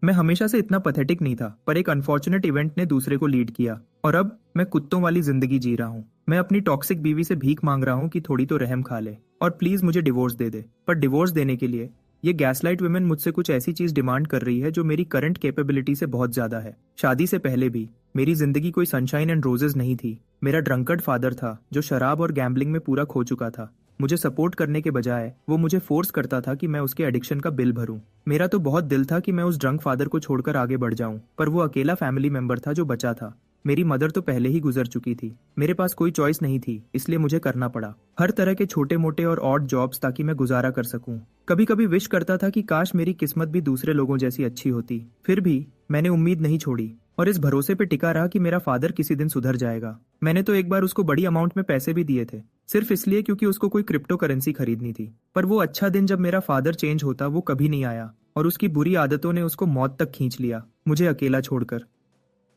मैं हमेशा से इतना पथेटिक नहीं था, पर एक अनफॉर्चुनेट इवेंट ने दूसरे को लीड किया और अब मैं कुत्तों वाली जिंदगी जी रहा हूँ। मैं अपनी टॉक्सिक बीवी से भीख मांग रहा हूँ कि थोड़ी तो रहम खा ले और प्लीज मुझे डिवोर्स दे दे। पर डिवोर्स देने के लिए ये गैसलाइट वुमेन मुझसे कुछ ऐसी चीज डिमांड कर रही है जो मेरी करंट कैपेबिलिटी से बहुत ज्यादा है। शादी से पहले भी मेरी जिंदगी कोई सनशाइन एंड रोजेस नहीं थी। मेरा ड्रंकर्ड फादर था जो शराब और गैम्बलिंग में पूरा खो चुका था। मुझे सपोर्ट करने के बजाय वो मुझे फोर्स करता था कि मैं उसके एडिक्शन का बिल भरूं। मेरा तो बहुत दिल था कि मैं उस ड्रंक फादर को छोड़कर आगे बढ़ जाऊं, पर वो अकेला फैमिली मेंबर था जो बचा था। मेरी मदर तो पहले ही गुजर चुकी थी। मेरे पास कोई चॉइस नहीं थी, इसलिए मुझे करना पड़ा हर तरह के छोटे मोटे और ऑड जॉब्स ताकि मैं गुजारा कर सकूं। कभी कभी विश करता था कि काश मेरी किस्मत भी दूसरे लोगों जैसी अच्छी होती। फिर भी मैंने उम्मीद नहीं छोड़ी और इस भरोसे पे टिका रहा कि मेरा फादर किसी दिन सुधर जाएगा। मैंने तो एक बार उसको बड़ी अमाउंट में पैसे भी दिए थे, सिर्फ इसलिए क्योंकि उसको कोई क्रिप्टो करेंसी खरीदनी थी। पर वो अच्छा दिन जब मेरा फादर चेंज होता वो कभी नहीं आया और उसकी बुरी आदतों ने उसको मौत तक खींच लिया, मुझे अकेला छोड़कर।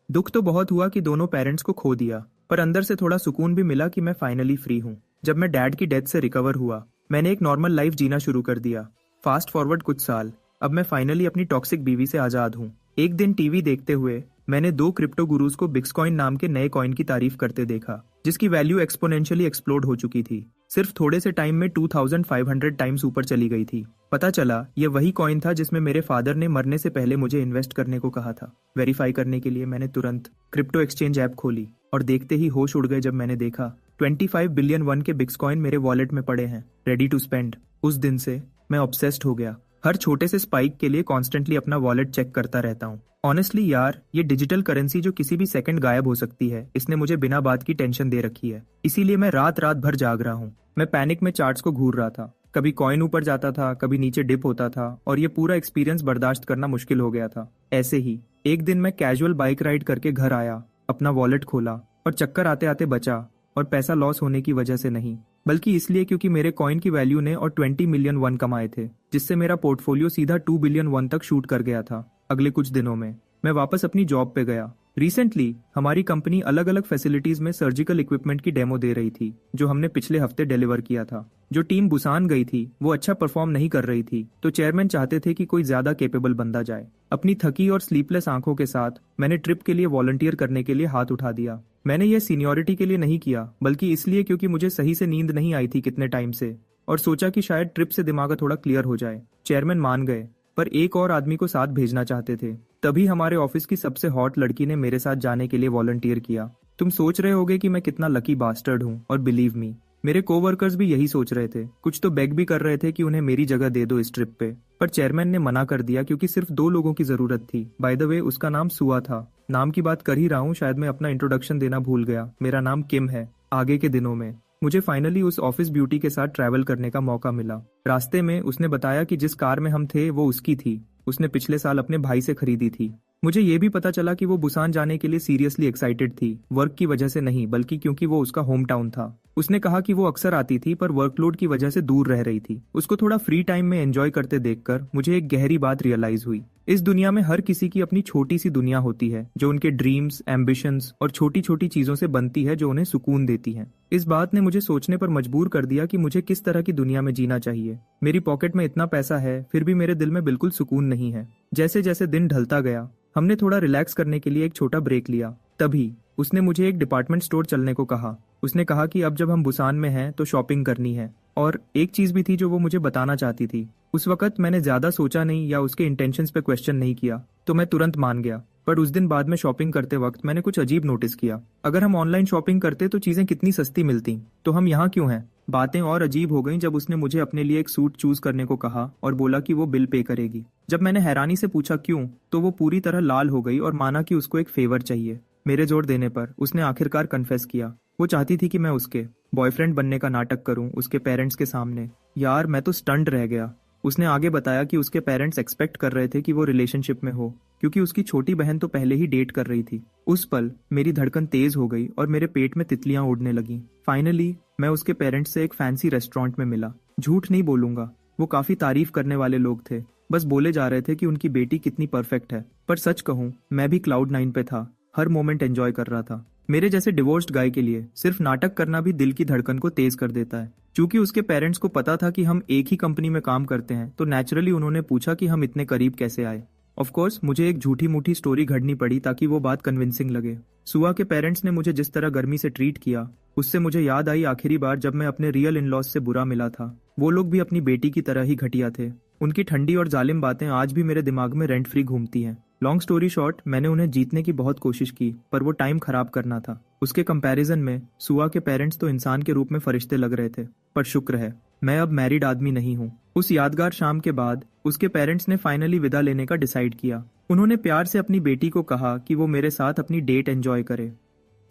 दुख तो बहुत हुआ कि दोनों पेरेंट्स को खो दिया, पर अंदर से थोड़ा सुकून भी मिला कि मैं फाइनली फ्री हूँ। जब मैं डैड की डेथ से रिकवर हुआ, मैंने एक नॉर्मल लाइफ जीना शुरू कर दिया। फास्ट फॉरवर्ड कुछ साल, अब मैं फाइनली अपनी टॉक्सिक बीवी से आजाद हूँ। एक दिन टीवी देखते हुए मैंने दो क्रिप्टो गुरुज को बिट्कॉइन नाम के नए कॉइन की तारीफ करते देखा, जिसकी वैल्यू एक्सपोनेंशियली एक्सप्लोड हो चुकी थी। सिर्फ थोड़े से टाइम में 2500 टाइम्स ऊपर चली गई थी। पता चला ये वही कॉइन था जिसमें मेरे फादर ने मरने से पहले मुझे इन्वेस्ट करने को कहा था। वेरीफाई करने के लिए मैंने तुरंत क्रिप्टो एक्सचेंज ऐप खोली और देखते ही होश उड़ गए जब मैंने देखा 25 बिलियन वन के बिट्कॉइन मेरे वॉलेट में पड़े हैं, रेडी टू स्पेंड। उस दिन से मैं ऑब्सेस्ड हो गया। हर छोटे से स्पाइक के लिए कॉन्स्टेंटली अपना वॉलेट चेक करता रहता हूँ। ऑनेस्टली यार, ये डिजिटल करेंसी जो किसी भी सेकंड गायब हो सकती है, इसने मुझे बिना बात की टेंशन दे रखी है। इसीलिए मैं रात रात भर जाग रहा हूँ। मैं पैनिक में चार्ट्स को घूर रहा था। कभी कॉइन ऊपर जाता था, कभी नीचे डिप होता था और ये पूरा एक्सपीरियंस बर्दाश्त करना मुश्किल हो गया था। ऐसे ही एक दिन मैं कैजुअल बाइक राइड करके घर आया, अपना वॉलेट खोला और चक्कर आते आते बचा। और पैसा लॉस होने की वजह से नहीं, बल्कि इसलिए क्योंकि मेरे कॉइन की वैल्यू ने और 20 मिलियन वन कमाए थे, जिससे मेरा पोर्टफोलियो सीधा 2 बिलियन वन तक शूट कर गया था। अगले कुछ दिनों में मैं वापस अपनी जॉब पे गया। रिसेंटली हमारी कंपनी अलग अलग फैसिलिटीज में सर्जिकल इक्विपमेंट की डेमो दे रही थी, जो हमने पिछले हफ्ते डिलीवर किया था। जो टीम बुसान गई थी वो अच्छा परफॉर्म नहीं कर रही थी, तो चेयरमैन चाहते थे कि कोई ज्यादा केपेबल बंदा जाए। अपनी थकी और स्लीपलेस आंखों के साथ मैंने ट्रिप के लिए वॉलंटियर करने के लिए हाथ उठा दिया। मैंने ये सीनियोरिटी के लिए नहीं किया, बल्कि इसलिए क्योंकि मुझे सही से नींद नहीं आई थी कितने टाइम से, और सोचा कि शायद ट्रिप से दिमाग थोड़ा क्लियर हो जाए। चेयरमैन मान गए, पर एक और आदमी को साथ भेजना चाहते थे। तभी हमारे ऑफिस की सबसे हॉट लड़की ने मेरे साथ जाने के लिए वॉलंटियर किया। तुम सोच रहे होगे कि मैं कितना लकी बास्टर्ड हूँ, और बिलीव मी, मेरे कोवर्कर्स भी यही सोच रहे थे। कुछ तो बेग भी कर रहे थे कि उन्हें मेरी जगह दे दो इस ट्रिप पे, पर चेयरमैन ने मना कर दिया क्योंकि सिर्फ 2 लोगों की जरूरत थी। बाय द वे, उसका नाम सुआ था। नाम की बात कर ही रहा हूँ, शायद मैं अपना इंट्रोडक्शन देना भूल गया। मेरा नाम किम है। आगे के दिनों में मुझे फाइनली उस ऑफिस ब्यूटी के साथ ट्रैवल करने का मौका मिला। रास्ते में उसने बताया कि जिस कार में हम थे वो उसकी थी, उसने पिछले साल अपने भाई से खरीदी थी। मुझे ये भी पता चला कि वो बुसान जाने के लिए सीरियसली एक्साइटेड थी, वर्क की वजह से नहीं, बल्कि क्योंकि वो उसका होम टाउन था। उसने कहा कि वो अक्सर आती थी, पर वर्कलोड की वजह से दूर रह रही थी। उसको थोड़ा फ्री टाइम में एंजॉय करते देखकर मुझे एक गहरी बात रियलाइज हुई। इस दुनिया में हर किसी की अपनी छोटी सी दुनिया होती है, जो उनके ड्रीम्स, एम्बिशंस और छोटी छोटी चीजों से बनती है, जो उन्हें सुकून देती है। इस बात ने मुझे सोचने पर मजबूर कर दिया कि मुझे किस तरह की दुनिया में जीना चाहिए। मेरी पॉकेट में इतना पैसा है, फिर भी मेरे दिल में बिल्कुल सुकून नहीं है। जैसे जैसे दिन ढलता गया, हमने थोड़ा रिलैक्स करने के लिए एक छोटा ब्रेक लिया। तभी उसने मुझे एक डिपार्टमेंट स्टोर चलने को कहा। उसने कहा कि अब जब हम बुसान में हैं तो शॉपिंग करनी है, और एक चीज भी थी जो वो मुझे बताना चाहती थी। उस वक्त मैंने ज्यादा सोचा नहीं या उसके इंटेंशंस पे क्वेश्चन नहीं किया, तो मैं तुरंत मान गया। पर उस दिन बाद में शॉपिंग करते वक्त मैंने कुछ अजीब नोटिस किया। अगर हम ऑनलाइन शॉपिंग करते तो चीजें कितनी सस्ती मिलती, तो हम यहाँ क्यों हैं? बातें और अजीब हो गईं जब उसने मुझे अपने लिए एक सूट चूज करने को कहा और बोला कि वो बिल पे करेगी। जब मैंने हैरानी से पूछा क्यों, तो वो पूरी तरह लाल हो गई और माना कि उसको एक फेवर चाहिए। मेरे जोर देने पर उसने आखिरकार कन्फेस किया। वो चाहती थी कि मैं उसके बॉयफ्रेंड बनने का नाटक करूं उसके पेरेंट्स के सामने। यार, मैं तो स्टंट रह गया। उसने आगे बताया कि उसके पेरेंट्स एक्सपेक्ट कर रहे थे कि वो रिलेशनशिप में हो, क्योंकि उसकी छोटी बहन तो पहले ही डेट कर रही थी। उस पल मेरी धड़कन तेज हो गई और मेरे पेट में तितलियां उड़ने लगीं। फाइनली मैं उसके पेरेंट्स से एक फैंसी रेस्टोरेंट में मिला। झूठ नहीं बोलूंगा, वो काफी तारीफ करने वाले लोग थे। बस बोले जा रहे थे कि उनकी बेटी कितनी परफेक्ट है। पर सच कहूं, मैं भी क्लाउड 9 पे था, हर मोमेंट एंजॉय कर रहा था। मेरे जैसे डिवोर्स्ड गाय के लिए सिर्फ नाटक करना भी दिल की धड़कन को तेज कर देता है। चूंकि उसके पेरेंट्स को पता था कि हम एक ही कंपनी में काम करते हैं, तो नेचुरली उन्होंने पूछा कि हम इतने करीब कैसे आए। ऑफ कोर्स मुझे एक झूठी मूठी स्टोरी घड़नी पड़ी ताकि वो बात कन्विंसिंग लगे। सुआ के पेरेंट्स ने मुझे जिस तरह गर्मी से ट्रीट किया, उससे मुझे याद आई आखिरी बार जब मैं अपने रियल इन लॉज से बुरा मिला था। वो लोग भी अपनी बेटी की तरह ही घटिया थे। उनकी ठंडी और जालिम बातें आज भी मेरे दिमाग में रेंट फ्री घूमती हैं। लॉन्ग स्टोरी शॉर्ट, मैंने उन्हें जीतने की बहुत कोशिश की, पर वो टाइम खराब करना था। उसके कंपैरिजन में सुआ के पेरेंट्स तो इंसान के रूप में फरिश्ते लग रहे थे। पर शुक्र है मैं अब मैरिड आदमी नहीं हूँ। उस यादगार शाम के बाद उसके पेरेंट्स ने फाइनली विदा लेने का डिसाइड किया। उन्होंने प्यार से अपनी बेटी को कहा कि वो मेरे साथ अपनी डेट एंजॉय करे।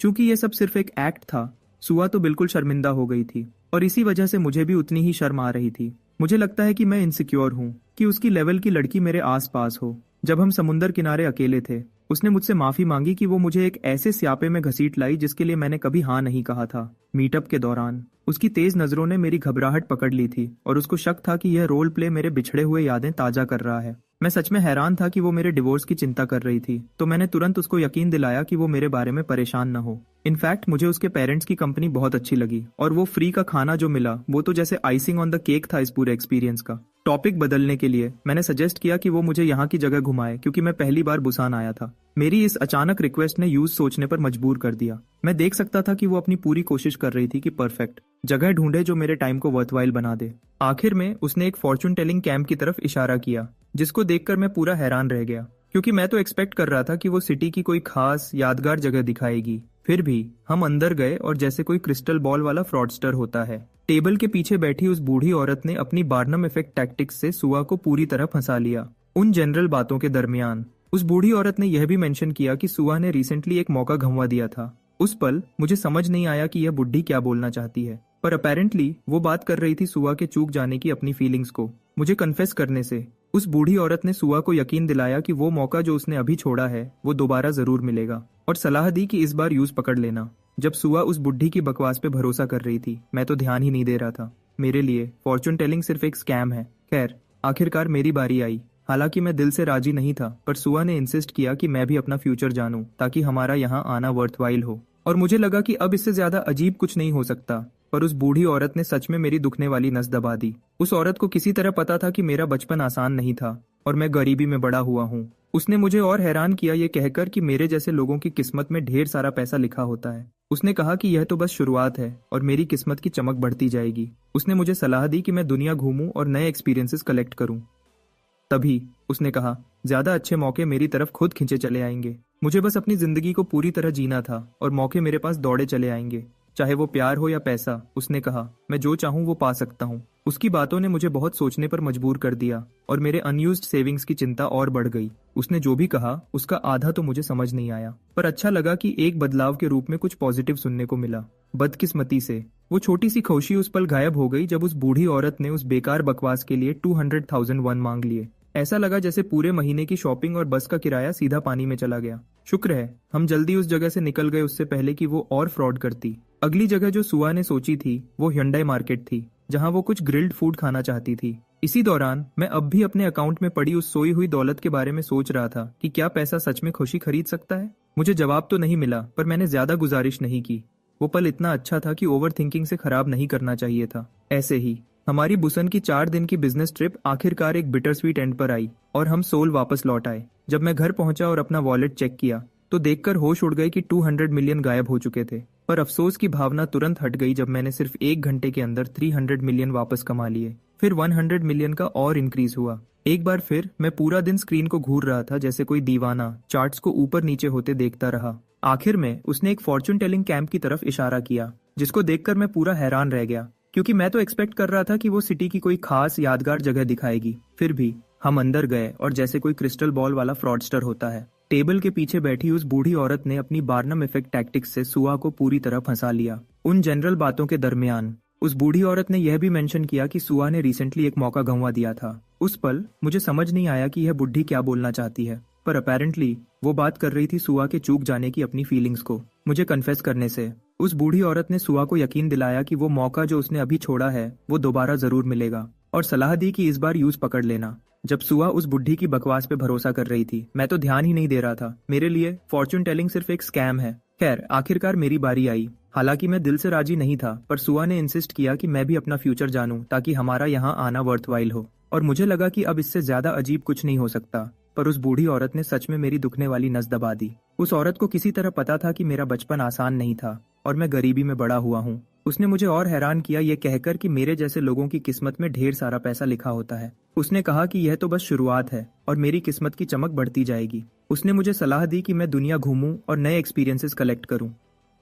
चूंकि ये सब सिर्फ एक एक्ट था, सुआ तो बिल्कुल शर्मिंदा हो गई थी और इसी वजह से मुझे भी उतनी ही शर्म आ रही थी। मुझे लगता है कि मैं इनसिक्योर हूँ कि उसकी लेवल की लड़की मेरे आस पास हो। जब हम समुंदर किनारे अकेले थे, उसने मुझसे माफी मांगी कि वो मुझे एक ऐसे स्यापे में घसीट लाई जिसके लिए मैंने कभी हाँ नहीं कहा था। मीटअप के दौरान उसकी तेज नजरों ने मेरी घबराहट पकड़ ली थी और उसको शक था कि यह रोल प्ले मेरे बिछड़े हुए यादें ताजा कर रहा है। मैं सच में हैरान था कि वो मेरे डिवोर्स की चिंता कर रही थी, तो मैंने तुरंत उसको यकीन दिलाया कि वो मेरे बारे में परेशान न हो। इनफैक्ट मुझे उसके पेरेंट्स की कंपनी बहुत अच्छी लगी और वो फ्री का खाना जो मिला वो तो जैसे आइसिंग ऑन द केक था इस पूरे एक्सपीरियंस का। टॉपिक बदलने के लिए मैंने सजेस्ट किया कि वो मुझे यहाँ की जगह घुमाए क्योंकि मैं पहली बार बुसान आया था। मेरी इस अचानक रिक्वेस्ट ने यूज सोचने पर मजबूर कर दिया। मैं देख सकता था कि वो अपनी पूरी कोशिश कर रही थी कि परफेक्ट जगह ढूंढे जो मेरे टाइम को वर्थवाइल बना दे। आखिर में उसने एक फॉर्चून टेलिंग कैंप की तरफ इशारा किया, जिसको देखकर मैं पूरा हैरान रह गया क्योंकि मैं तो एक्सपेक्ट कर रहा था कि वो सिटी की कोई खास यादगार जगह दिखाएगी। फिर भी हम अंदर गए और जैसे कोई क्रिस्टल बॉल वाला फ्रॉडस्टर होता है, टेबल के पीछे बैठी उस बूढ़ी औरत ने अपनी बार्नम इफेक्ट टैक्टिक्स से सुआ को पूरी तरह फंसा लिया। उन जनरल बातों के दरमियान उस बूढ़ी औरत ने यह भी मेंशन किया कि सुआ ने रिसेंटली एक मौका गंवा दिया था। उस पल मुझे समझ नहीं आया कि यह बुढ़ी क्या बोलना चाहती है, पर अपेरेंटली वो बात कर रही थी सुआ के चूक जाने की अपनी फीलिंग्स को। मुझे कन्फेस करने से उस बूढ़ी औरत ने सुआ को यकीन दिलाया कि वो मौका जो उसने अभी छोड़ा है वो दोबारा जरूर मिलेगा और सलाह दी कि इस बार यूज पकड़ लेना। जब सुआ उस बुढ़ी की बकवास पे भरोसा कर रही थी, मैं तो ध्यान ही नहीं दे रहा था। मेरे लिए फॉर्चून टेलिंग सिर्फ एक स्कैम है। खैर, आखिरकार मेरी बारी आई। हालांकि मैं दिल से राजी नहीं था, पर सुआ ने इंसिस्ट किया कि मैं भी अपना फ्यूचर जानूं ताकि हमारा यहाँ आना वर्थवाइल हो। और मुझे लगा कि अब इससे ज्यादा अजीब कुछ नहीं हो सकता। पर उस बूढ़ी औरत ने सच में मेरी दुखने वाली नस दबा दी। उस औरत को किसी तरह पता था कि मेरा बचपन आसान नहीं था और मैं गरीबी में बड़ा हुआ हूँ। उसने मुझे और हैरान किया ये कहकर कि मेरे जैसे लोगों की किस्मत में ढेर सारा पैसा लिखा होता है। उसने कहा कि यह तो बस शुरुआत है और मेरी किस्मत की चमक बढ़ती जाएगी। उसने मुझे सलाह दी कि मैं दुनिया घूमूं और नए एक्सपीरियंसेस कलेक्ट करूं। तभी उसने कहा, ज्यादा अच्छे मौके मेरी तरफ खुद खिंचे चले आएंगे। मुझे बस अपनी जिंदगी को पूरी तरह जीना था और मौके मेरे पास दौड़े चले आएंगे, चाहे वो प्यार हो या पैसा। उसने कहा, मैं जो चाहूं वो पा सकता हूं। उसकी बातों ने मुझे बहुत सोचने पर मजबूर कर दिया और मेरे अनयूज्ड सेविंग्स की चिंता और बढ़ गई। उसने जो भी कहा उसका आधा तो मुझे समझ नहीं आया, पर अच्छा लगा कि एक बदलाव के रूप में कुछ पॉजिटिव सुनने को मिला। बदकिस्मती से वो छोटी सी खुशी उस पल गायब हो गई जब उस बूढ़ी औरत ने उस बेकार बकवास के लिए 200,000 वन मांग लिए। ऐसा लगा जैसे पूरे महीने की शॉपिंग और बस का किराया सीधा पानी में चला गया। शुक्र है हम जल्दी उस जगह से निकल गए उससे पहले कि वो और फ्रॉड करती। अगली जगह जो सुआ ने सोची थी वो ह्युंडई मार्केट थी, जहां वो कुछ ग्रिल्ड फूड खाना चाहती थी। इसी दौरान मैं अब भी अपने अकाउंट में पड़ी उस सोई हुई दौलत के बारे में सोच रहा था कि क्या पैसा सच में खुशी खरीद सकता है। मुझे जवाब तो नहीं मिला, पर मैंने ज्यादा गुजारिश नहीं की। वो पल इतना अच्छा था कि ओवर थिंकिंग से खराब नहीं करना चाहिए था। ऐसे ही हमारी बुसन की 4 दिन की बिजनेस ट्रिप आखिरकार एक बिटर स्वीट एंड पर आई और हम सोल वापस लौट आए। जब मैं घर पहुंचा और अपना वॉलेट चेक किया तो देखकर होश उड़ गई कि 200 मिलियन गायब हो चुके थे। पर अफसोस की भावना तुरंत हट गई जब मैंने सिर्फ 1 घंटे के अंदर 300 मिलियन वापस कमा लिए। फिर 100 मिलियन का और इंक्रीज हुआ। एक बार फिर मैं पूरा दिन स्क्रीन को घूर रहा था जैसे कोई दीवाना, चार्ट्स को ऊपर नीचे होते देखता रहा। आखिर में उसने एक फॉर्चून टेलिंग कैंप की तरफ इशारा किया, जिसको देखकर मैं पूरा हैरान रह गया क्योंकि मैं तो एक्सपेक्ट कर रहा था कि वो सिटी की कोई खास यादगार जगह दिखाएगी। फिर भी हम अंदर गए और जैसे कोई क्रिस्टल बॉल वाला फ्रॉडस्टर होता है, टेबल के पीछे बैठी उस बूढ़ी औरत ने अपनी बार्नम इफेक्ट टैक्टिक्स से सुआ को पूरी तरह फंसा लिया। उन जनरल बातों के दरमियान उस बूढ़ी औरत ने यह भी मेंशन किया कि सुआ ने रिसेंटली एक मौका गंवा दिया था। उस पल मुझे समझ नहीं आया कि यह बुढ़ी क्या बोलना चाहती है, पर अपेरेंटली वो बात कर रही थी सुआ के चूक जाने की अपनी फीलिंग्स को। मुझे कन्फेस करने से उस बूढ़ी औरत ने सुआ को यकीन दिलाया कि वो मौका जो उसने अभी छोड़ा है वो दोबारा जरूर मिलेगा और सलाह दी कि इस बार यूज पकड़ लेना। जब सुआ उस बुढ़ी की बकवास पे भरोसा कर रही थी, मैं तो ध्यान ही नहीं दे रहा था। मेरे लिए फॉर्चून टेलिंग सिर्फ एक स्कैम है। खैर, आखिरकार मेरी बारी आई। हालांकि मैं दिल से राजी नहीं था, पर सुआ ने इंसिस्ट किया कि मैं भी अपना फ्यूचर जानूं ताकि हमारा यहाँ आना वर्थवाइल हो। और मुझे लगा कि अब इससे ज्यादा अजीब कुछ नहीं हो सकता। पर उस बूढ़ी औरत ने सच में मेरी दुखने वाली नस दबा दी। उस औरत को किसी तरह पता था कि मेरा बचपन आसान नहीं था और मैं गरीबी में बड़ा हुआ हूँ। उसने मुझे और हैरान किया ये कहकर कि मेरे जैसे लोगों की किस्मत में ढेर सारा पैसा लिखा होता है। उसने कहा कि यह तो बस शुरुआत है और मेरी किस्मत की चमक बढ़ती जाएगी। उसने मुझे सलाह दी कि मैं दुनिया घूमूं और नए एक्सपीरियंसेस कलेक्ट करूं।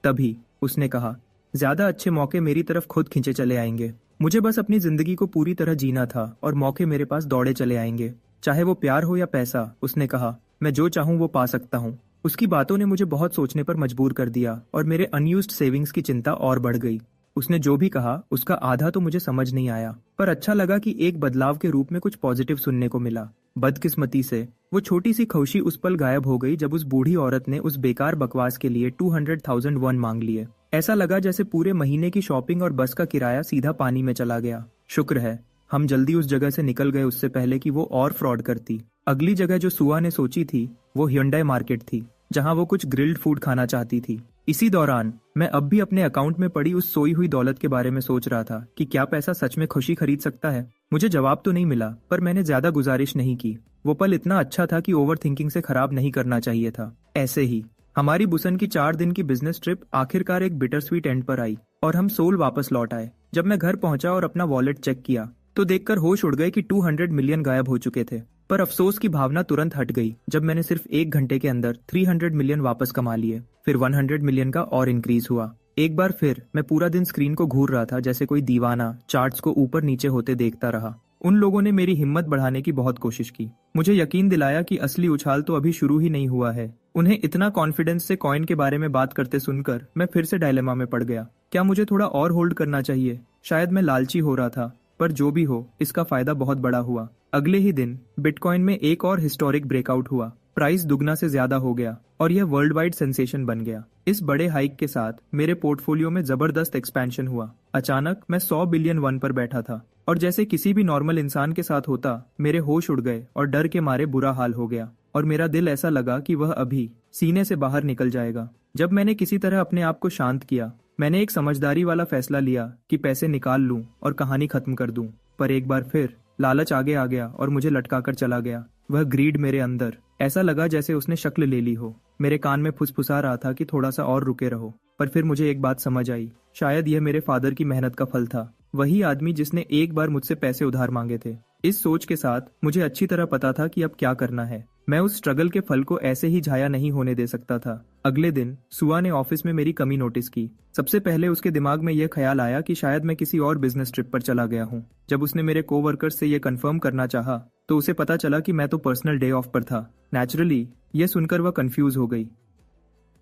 तभी उसने कहा, ज्यादा अच्छे मौके मेरी तरफ खुद खींचे चले आएंगे। मुझे बस अपनी जिंदगी को पूरी तरह जीना था और मौके मेरे पास दौड़े चले आएंगे, चाहे वो प्यार हो या पैसा। उसने कहा, मैं जो चाहूं वो पा सकता हूं। उसकी बातों ने मुझे बहुत सोचने पर मजबूर कर दिया और मेरे अनयूज्ड सेविंग्स की चिंता और बढ़ गई। उसने जो भी कहा उसका आधा तो मुझे समझ नहीं आया, पर अच्छा लगा कि एक बदलाव के रूप में कुछ पॉजिटिव सुनने को मिला। बदकिस्मती से वो छोटी सी खुशी उस पल गायब हो गई जब उस बूढ़ी औरत ने उस बेकार बकवास के लिए 200,000 वन मांग लिए। ऐसा लगा जैसे पूरे महीने की शॉपिंग और बस का किराया सीधा पानी में चला गया। शुक्र है हम जल्दी उस जगह से निकल गए उससे पहले कि वो और फ्रॉड करती। अगली जगह जो सुआ ने सोची थी वो hyundai मार्केट थी, जहां वो कुछ ग्रिल्ड फूड खाना चाहती थी। इसी दौरान मैं अब भी अपने अकाउंट में पड़ी उस सोई हुई दौलत के बारे में सोच रहा था कि क्या पैसा सच में खुशी खरीद सकता है। मुझे जवाब तो नहीं मिला, पर मैंने ज्यादा गुजारिश नहीं की। वो पल इतना अच्छा था कि ओवर थिंकिंग से खराब नहीं करना चाहिए था। ऐसे ही हमारी बुसन की 4 दिन की बिजनेस ट्रिप आखिरकार एक बिटर स्वीट एंड पर आई और हम सोल वापस लौट आए। जब मैं घर पहुंचा और अपना वॉलेट चेक किया तो देखकर होश उड़ गए कि 200 मिलियन गायब हो चुके थे। पर अफसोस की भावना तुरंत हट गई जब मैंने सिर्फ 1 घंटे के अंदर 300 मिलियन वापस कमा लिए। फिर 100 मिलियन का और इंक्रीज हुआ। एक बार फिर मैं पूरा दिन स्क्रीन को घूर रहा था जैसे कोई दीवाना, चार्ट्स को ऊपर नीचे होते देखता रहा। उन लोगों ने मेरी हिम्मत बढ़ाने की बहुत कोशिश की, मुझे यकीन दिलाया कि असली उछाल तो अभी शुरू ही नहीं हुआ है। उन्हें इतना कॉन्फिडेंस से कॉइन के बारे में बात करते सुनकर मैं फिर से डायलेमा में पड़ गया। क्या मुझे थोड़ा और होल्ड करना चाहिए? शायद मैं लालची हो रहा था, पर जो भी हो इसका फायदा बहुत बड़ा हुआ। अगले ही दिन बिटकॉइन में एक और हिस्टोरिक ब्रेकआउट हुआ। प्राइस दुगना से ज्यादा हो गया और यह वर्ल्ड वाइड सेंसेशन बन गया। इस बड़े हाइक के साथ मेरे पोर्टफोलियो में जबरदस्त एक्सपेंशन हुआ। अचानक मैं 100 बिलियन वन पर बैठा था और जैसे किसी भी नॉर्मल इंसान के साथ होता, मेरे होश उड़ गए और डर के मारे बुरा हाल हो गया और मेरा दिल ऐसा लगा कि वह अभी सीने से बाहर निकल जाएगा। जब मैंने किसी तरह अपने आप को शांत किया, मैंने एक समझदारी वाला फैसला लिया कि पैसे निकाल लूं और कहानी खत्म कर दूं। पर एक बार फिर लालच आगे आ गया और मुझे लटका कर चला गया। वह ग्रीड मेरे अंदर, ऐसा लगा जैसे उसने शक्ल ले ली हो। मेरे कान में फुसफुसा रहा था कि थोड़ा सा और रुके रहो। पर फिर मुझे एक बात समझ आई, शायद यह मेरे फादर की मेहनत का फल था, वही आदमी जिसने एक बार मुझसे पैसे उधार मांगे थे। इस सोच के साथ मुझे अच्छी तरह पता था कि अब क्या करना है। मैं उस स्ट्रगल के फल को ऐसे ही जाया नहीं होने दे सकता था। अगले दिन सुआ ने ऑफिस में मेरी कमी नोटिस की। सबसे पहले उसके दिमाग में यह ख्याल आया कि शायद मैं किसी और बिजनेस ट्रिप पर चला गया हूँ। जब उसने मेरे कोवर्कर्स से यह कंफर्म करना चाहा, तो उसे पता चला कि मैं तो पर्सनल डे ऑफ पर था। नेचुरली यह सुनकर वह कंफ्यूज हो गई।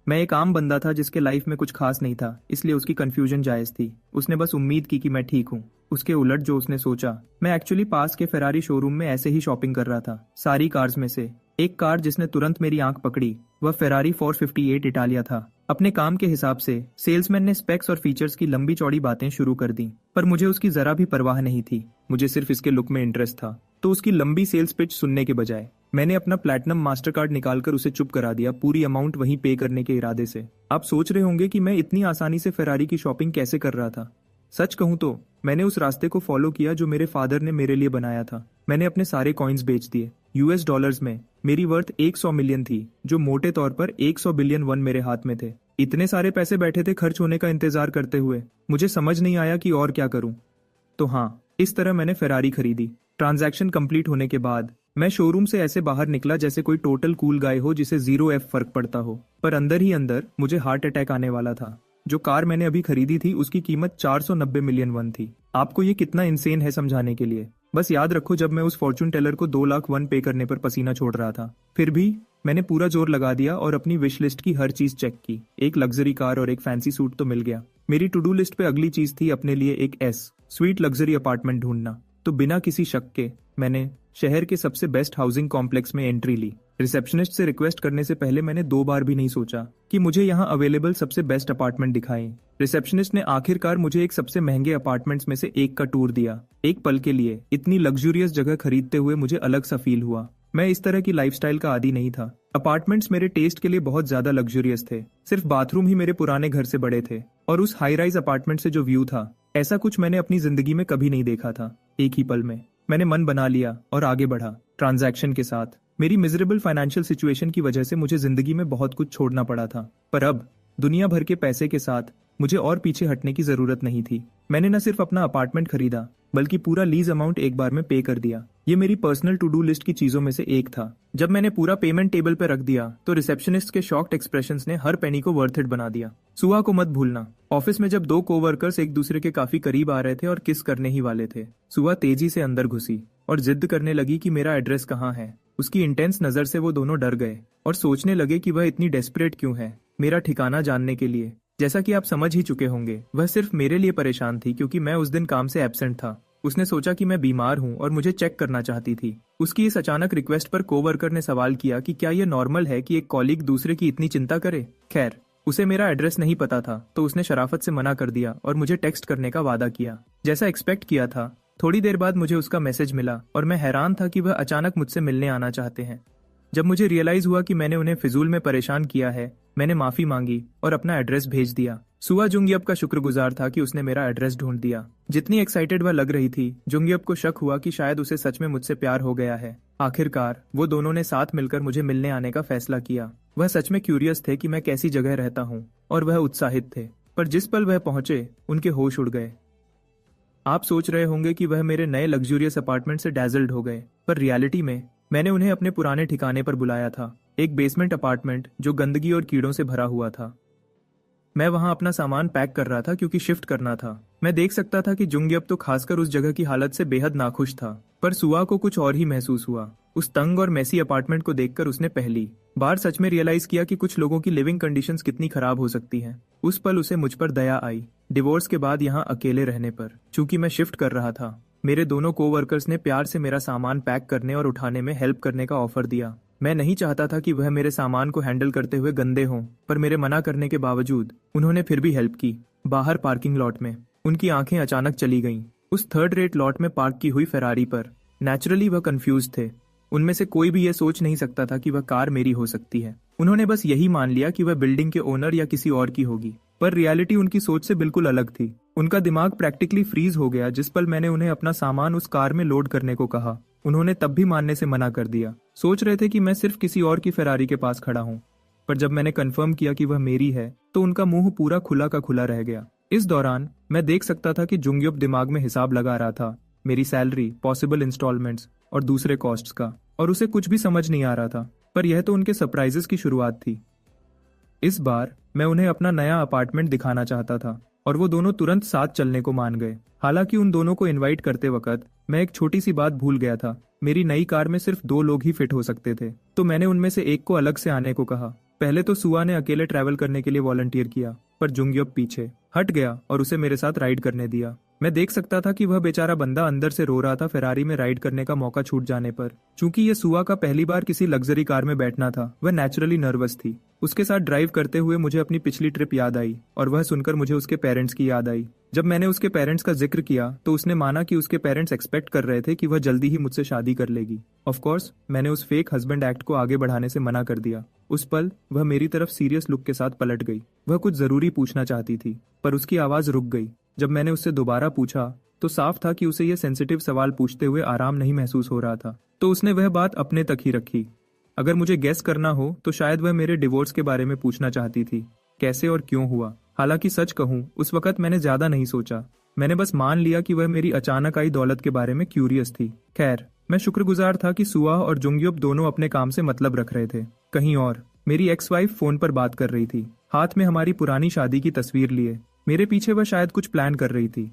मैं एक आम बंदा था जिसके लाइफ में कुछ खास नहीं था, इसलिए उसकी कंफ्यूजन जायज थी। उसने बस उम्मीद की कि मैं ठीक हूँ। उसके उलट जो उसने सोचा, मैं एक्चुअली पास के फेरारी शोरूम में ऐसे ही शॉपिंग कर रहा था। सारी कार्स में से एक कार जिसने तुरंत मेरी आंख पकड़ी, वह फेरारी 458 इटालिया था। अपने काम के हिसाब से सेल्समैन ने स्पेक्स और फीचर्स की लंबी चौड़ी बातें शुरू कर दी, पर मुझे उसकी जरा भी परवाह नहीं थी। मुझे सिर्फ इसके लुक में इंटरेस्ट था। तो उसकी लंबी सेल्स पिच सुनने के बजाय मैंने अपना प्लैटिनम मास्टर कार्ड निकालकर उसे चुप करा दिया, पूरी अमाउंट वहीं पे करने के इरादे से। आप सोच रहे होंगे कि मैं इतनी आसानी से फेरारी की शॉपिंग कैसे कर रहा था। सच कहूं तो मैंने उस रास्ते को फॉलो किया जो मेरे फादर ने मेरे लिए बनाया था। मैंने अपने सारे कॉइन्स बेच दिए। यूएस डॉलर्स में मेरी वर्थ 100 मिलियन थी, जो मोटे तौर पर 100 बिलियन वन मेरे हाथ में थे। इतने सारे पैसे बैठे थे खर्च होने का इंतजार करते हुए। मुझे समझ नहीं आया कि और क्या करूं। तो हाँ, इस तरह मैंने फेरारी खरीदी। ट्रांजैक्शन कंप्लीट होने के बाद मैं शोरूम से ऐसे बाहर निकला जैसे कोई टोटल कूल गाय हो जिसे 0 फर्क पड़ता हो। पर अंदर ही अंदर मुझे हार्ट अटैक आने वाला था। जो कार मैंने अभी खरीदी थी उसकी कीमत 490 मिलियन वन थी। आपको ये कितना इंसेन है समझाने के लिए। बस याद रखो, जब मैं उस फॉर्चून टेलर को 2 लाख वन पे करने पर पसीना छोड़ रहा था, फिर भी मैंने पूरा जोर लगा दिया और अपनी विश लिस्ट की हर चीज चेक की। एक लग्जरी कार और एक फैंसी सूट तो मिल गया। मेरी टू डू लिस्ट पे अगली चीज थी अपने लिए एक स्वीट लग्जरी अपार्टमेंट ढूंढना। तो बिना किसी शक के मैंने शहर के सबसे बेस्ट हाउसिंग कॉम्प्लेक्स में एंट्री ली। रिसेप्शनिस्ट से रिक्वेस्ट करने से पहले मैंने 2 बार भी नहीं सोचा कि मुझे यहाँ अवेलेबल सबसे बेस्ट अपार्टमेंट दिखाएं। रिसेप्शनिस्ट ने आखिरकार मुझे एक सबसे महंगे अपार्टमेंट्स में से एक का टूर दिया। एक पल के लिए इतनी लग्जूरियस जगह खरीदते हुए मुझे अलग सा फील हुआ। मैं इस तरह की लाइफस्टाइल का आदी नहीं था। अपार्टमेंट्स मेरे टेस्ट के लिए बहुत ज्यादा लग्जूरियस थे। सिर्फ बाथरूम ही मेरे पुराने घर से बड़े थे और उस हाई राइज अपार्टमेंट से जो व्यू था, ऐसा कुछ मैंने अपनी जिंदगी में कभी नहीं देखा था। एक ही पल में मैंने मन बना लिया और आगे बढ़ा। ट्रांजैक्शन के साथ मेरी मिजरेबल फाइनेंशियल सिचुएशन की वजह से मुझे जिंदगी में बहुत कुछ छोड़ना पड़ा था, पर अब दुनिया भर के पैसे के साथ मुझे और पीछे हटने की जरूरत नहीं थी। मैंने न सिर्फ अपना अपार्टमेंट खरीदा बल्कि पूरा लीज अमाउंट एक बार में पे कर दिया। ये मेरी पर्सनल टू डू लिस्ट की चीजों में से एक था। जब मैंने पूरा पेमेंट टेबल पर रख दिया तो रिसेप्शनिस्ट के शॉक्ड एक्सप्रेशंस ने हर पेनी को वर्थ इट बना दिया। सुहा को मत भूलना। ऑफिस में जब दो कोवर्कर्स एक दूसरे के काफी करीब आ रहे थे और किस करने ही वाले थे, सुहा तेजी से अंदर घुसी और जिद करने लगी कि मेरा एड्रेस कहाँ है। उसकी इंटेंस नजर से वो दोनों डर गए और सोचने लगे कि वह इतनी डेस्परेट क्यों है मेरा ठिकाना जानने के लिए। जैसा कि आप समझ ही चुके होंगे, वह सिर्फ मेरे लिए परेशान थी क्योंकि मैं उस दिन काम से एब्सेंट था। उसने सोचा कि मैं बीमार हूं और मुझे चेक करना चाहती थी। उसकी इस अचानक रिक्वेस्ट पर कोवर्कर ने सवाल किया कि क्या यह नॉर्मल है कि एक कॉलीग दूसरे की इतनी चिंता करे। खैर, उसे मेरा एड्रेस नहीं पता था तो उसने शराफत से मना कर दिया और मुझे टेक्स्ट करने का वादा किया। जैसा एक्सपेक्ट किया था, थोड़ी देर बाद मुझे उसका मैसेज मिला और मैं हैरान था कि वह अचानक मुझसे मिलने आना चाहते हैं। जब मुझे रियलाइज हुआ कि मैंने उन्हें फिजूल में परेशान किया है, मैंने माफी मांगी और अपना एड्रेस भेज दिया। सुहा जुंगयप का शुक्रगुजार था कि उसने मेरा एड्रेस ढूंढ दिया। जितनी एक्साइटेड वह लग रही थी, जुंगयप को शक हुआ कि शायद उसे सच में मुझसे प्यार हो गया है। आखिरकार वो दोनों ने साथ मिलकर मुझे मिलने आने का फैसला किया। वह सच में क्यूरियस थे कि मैं कैसी जगह रहता हूँ और वह उत्साहित थे, पर जिस पल वह पहुंचे उनके होश उड़ गए। आप सोच रहे होंगे कि वह मेरे नए लग्जूरियस अपार्टमेंट से डैजल्ड हो गए, पर रियलिटी में मैंने उन्हें अपने पुराने ठिकाने पर बुलाया था, एक बेसमेंट अपार्टमेंट जो गंदगी और कीड़ों से भरा हुआ था। मैं वहां अपना सामान पैक कर रहा था क्योंकि शिफ्ट करना था। मैं देख सकता था कि जुंगयप तो खासकर उस जगह की हालत से बेहद नाखुश था, पर सुहा को कुछ और ही महसूस हुआ। उस तंग और मैसी अपार्टमेंट को देखकर उसने पहली बार सच में रियलाइज किया कि कुछ लोगों की लिविंग कंडीशंस कितनी खराब हो सकती हैं। उस पल उसे मुझ पर दया आई, डिवोर्स के बाद यहाँ अकेले रहने पर। चूंकि मैं शिफ्ट कर रहा था, मेरे दोनों कोवर्कर्स ने प्यार से मेरा सामान पैक करने और उठाने में हेल्प करने का ऑफर दिया। मैं नहीं चाहता था कि वह मेरे सामान को हैंडल करते हुए गंदे हों, पर मेरे मना करने के बावजूद उन्होंने फिर भी हेल्प की। बाहर पार्किंग लॉट में उनकी आंखें अचानक चली गईं, उस थर्ड रेट लॉट में पार्क की हुई फेरारी पर। नेचुरली वह कंफ्यूज थे। उनमें से कोई भी यह सोच नहीं सकता था कि वह कार मेरी हो सकती है। उन्होंने बस यही मान लिया कि वह बिल्डिंग के ओनर या किसी और की होगी, पर रियलिटी उनकी सोच से बिल्कुल अलग थी। उनका दिमाग प्रैक्टिकली फ्रीज हो गया जिस पल मैंने उन्हें अपना सामान उस कार में लोड करने को कहा। उन्होंने तब भी मानने से मना कर दिया। सोच रहे थे कि मैं सिर्फ किसी और की फेरारी के पास खड़ा हूँ, पर जब मैंने कंफर्म किया कि वह मेरी है तो उनका मुंह पूरा खुला का खुला रह गया। इस दौरान मैं देख सकता था कि जुंगयप दिमाग में हिसाब लगा रहा था, मेरी सैलरी, पॉसिबल इंस्टॉलमेंट्स और दूसरे कॉस्ट्स का, और उसे कुछ भी समझ नहीं आ रहा था। पर यह तो उनके सरप्राइजेस की शुरुआत थी। इस बार मैं उन्हें अपना नया अपार्टमेंट दिखाना चाहता था और वो दोनों तुरंत साथ चलने को मान गए। हालांकि उन दोनों को इनवाइट करते वक्त मैं एक छोटी सी बात भूल गया था। मेरी नई कार में सिर्फ 2 लोग ही फिट हो सकते थे, तो मैंने उनमें से एक को अलग से आने को कहा। पहले तो सुहा ने अकेले ट्रैवल करने के लिए वॉलंटियर किया, पर जुंगयप पीछे हट गया और उसे मेरे साथ राइड करने दिया। मैं देख सकता था कि वह बेचारा बंदा अंदर से रो रहा था फेरारी में राइड करने का मौका छूट जाने पर। चूंकि ये सुहा का पहली बार किसी लग्जरी कार में बैठना था, वह नेचुरली नर्वस थी। उसके साथ ड्राइव करते हुए मुझे अपनी पिछली ट्रिप याद आई और वह सुनकर मुझे उसके पेरेंट्स की याद आई। जब मैंने उसके पेरेंट्स का जिक्र किया तो उसने माना कि उसके पेरेंट्स एक्सपेक्ट कर रहे थे कि वह जल्दी ही मुझसे शादी कर लेगी। ऑफ कोर्स मैंने उस फेक हस्बैंड एक्ट को आगे बढ़ाने से मना कर दिया। उस पल वह मेरी तरफ सीरियस लुक के साथ पलट गई। वह कुछ जरूरी पूछना चाहती थी, पर उसकी आवाज रुक गई। जब मैंने उससे दोबारा पूछा तो साफ था कि उसे यह सेंसिटिव सवाल पूछते हुए आराम नहीं महसूस हो रहा था, तो उसने वह बात अपने तक ही रखी। अगर मुझे गेस करना हो तो शायद वह मेरे डिवोर्स के बारे में पूछना चाहती थी, कैसे और क्यों हुआ। हालांकि सच कहूं, उस वक्त मैंने ज्यादा नहीं सोचा। मैंने बस मान लिया कि वह मेरी अचानक आई दौलत के बारे में क्यूरियस थी। खैर, मैं शुक्रगुजार था कि सुहा और जुंगयप दोनों अपने काम से मतलब रख रहे थे। कहीं और मेरी एक्स वाइफ फोन पर बात कर रही थी, हाथ में हमारी पुरानी शादी की तस्वीर लिए। मेरे पीछे वह शायद कुछ प्लान कर रही थी।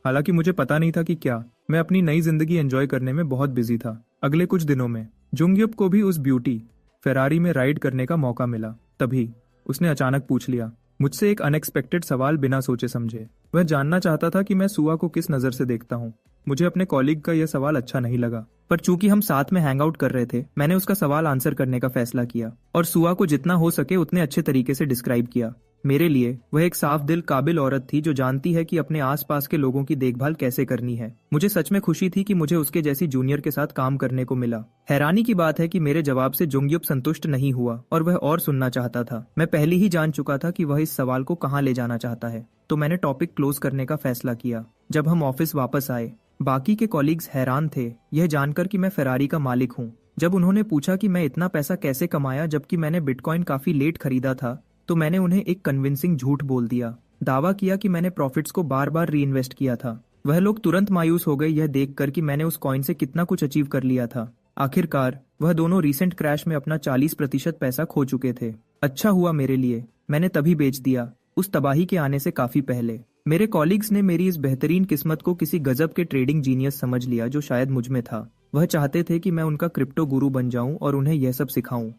हालांकि मुझे पता नहीं था कि क्या। मैं अपनी नई जिंदगी एंजॉय करने में बहुत बिजी था। अगले कुछ दिनों में जुंगयप को भी उस ब्यूटी फेरारी में राइड करने का मौका मिला। तभी उसने अचानक पूछ लिया मुझसे एक अनएक्सपेक्टेड सवाल बिना सोचे समझे। वह जानना चाहता था कि मैं सुहा को किस नजर से देखता हूँ। मुझे अपने कॉलीग का यह सवाल अच्छा नहीं लगा, पर चूंकि हम साथ में हैंग आउट कर रहे थे, मैंने उसका सवाल आंसर करने का फैसला किया और सुहा को जितना हो सके उतने अच्छे तरीके से डिस्क्राइब किया। मेरे लिए वह एक साफ दिल काबिल औरत थी जो जानती है कि अपने आसपास के लोगों की देखभाल कैसे करनी है। मुझे सच में खुशी थी कि मुझे उसके जैसी जूनियर के साथ काम करने को मिला। हैरानी की बात है कि मेरे जवाब से जुंगयप संतुष्ट नहीं हुआ और वह और सुनना चाहता था। मैं पहले ही जान चुका था कि वह इस सवाल को कहाँ ले जाना चाहता है, तो मैंने टॉपिक क्लोज करने का फैसला किया। जब हम ऑफिस वापस आए, बाकी के कॉलीग्स हैरान थे यह जानकर कि मैं फेरारी का मालिक हूँ। जब उन्होंने पूछा कि मैं इतना पैसा कैसे कमाया जबकि मैंने बिटकॉइन काफी लेट खरीदा था, तो मैंने उन्हें एक कन्विंसिंग झूठ बोल दिया। दावा किया कि मैंने प्रॉफिट्स को बार बार री इन्वेस्ट किया था। वह लोग तुरंत मायूस हो गए यह देखकर कि मैंने उस कॉइन से कितना कुछ अचीव कर लिया था। आखिरकार वह दोनों रीसेंट क्रैश में अपना 40% पैसा खो चुके थे। अच्छा हुआ मेरे लिए, मैंने तभी बेच दिया, उस तबाही के आने से काफी पहले। मेरे कॉलीग्स ने मेरी इस बेहतरीन किस्मत को किसी गजब के ट्रेडिंग जीनियस समझ लिया जो शायद मुझ में था। वह चाहते थे कि मैं उनका क्रिप्टो गुरु बन जाऊं और उन्हें यह सब सिखाऊं।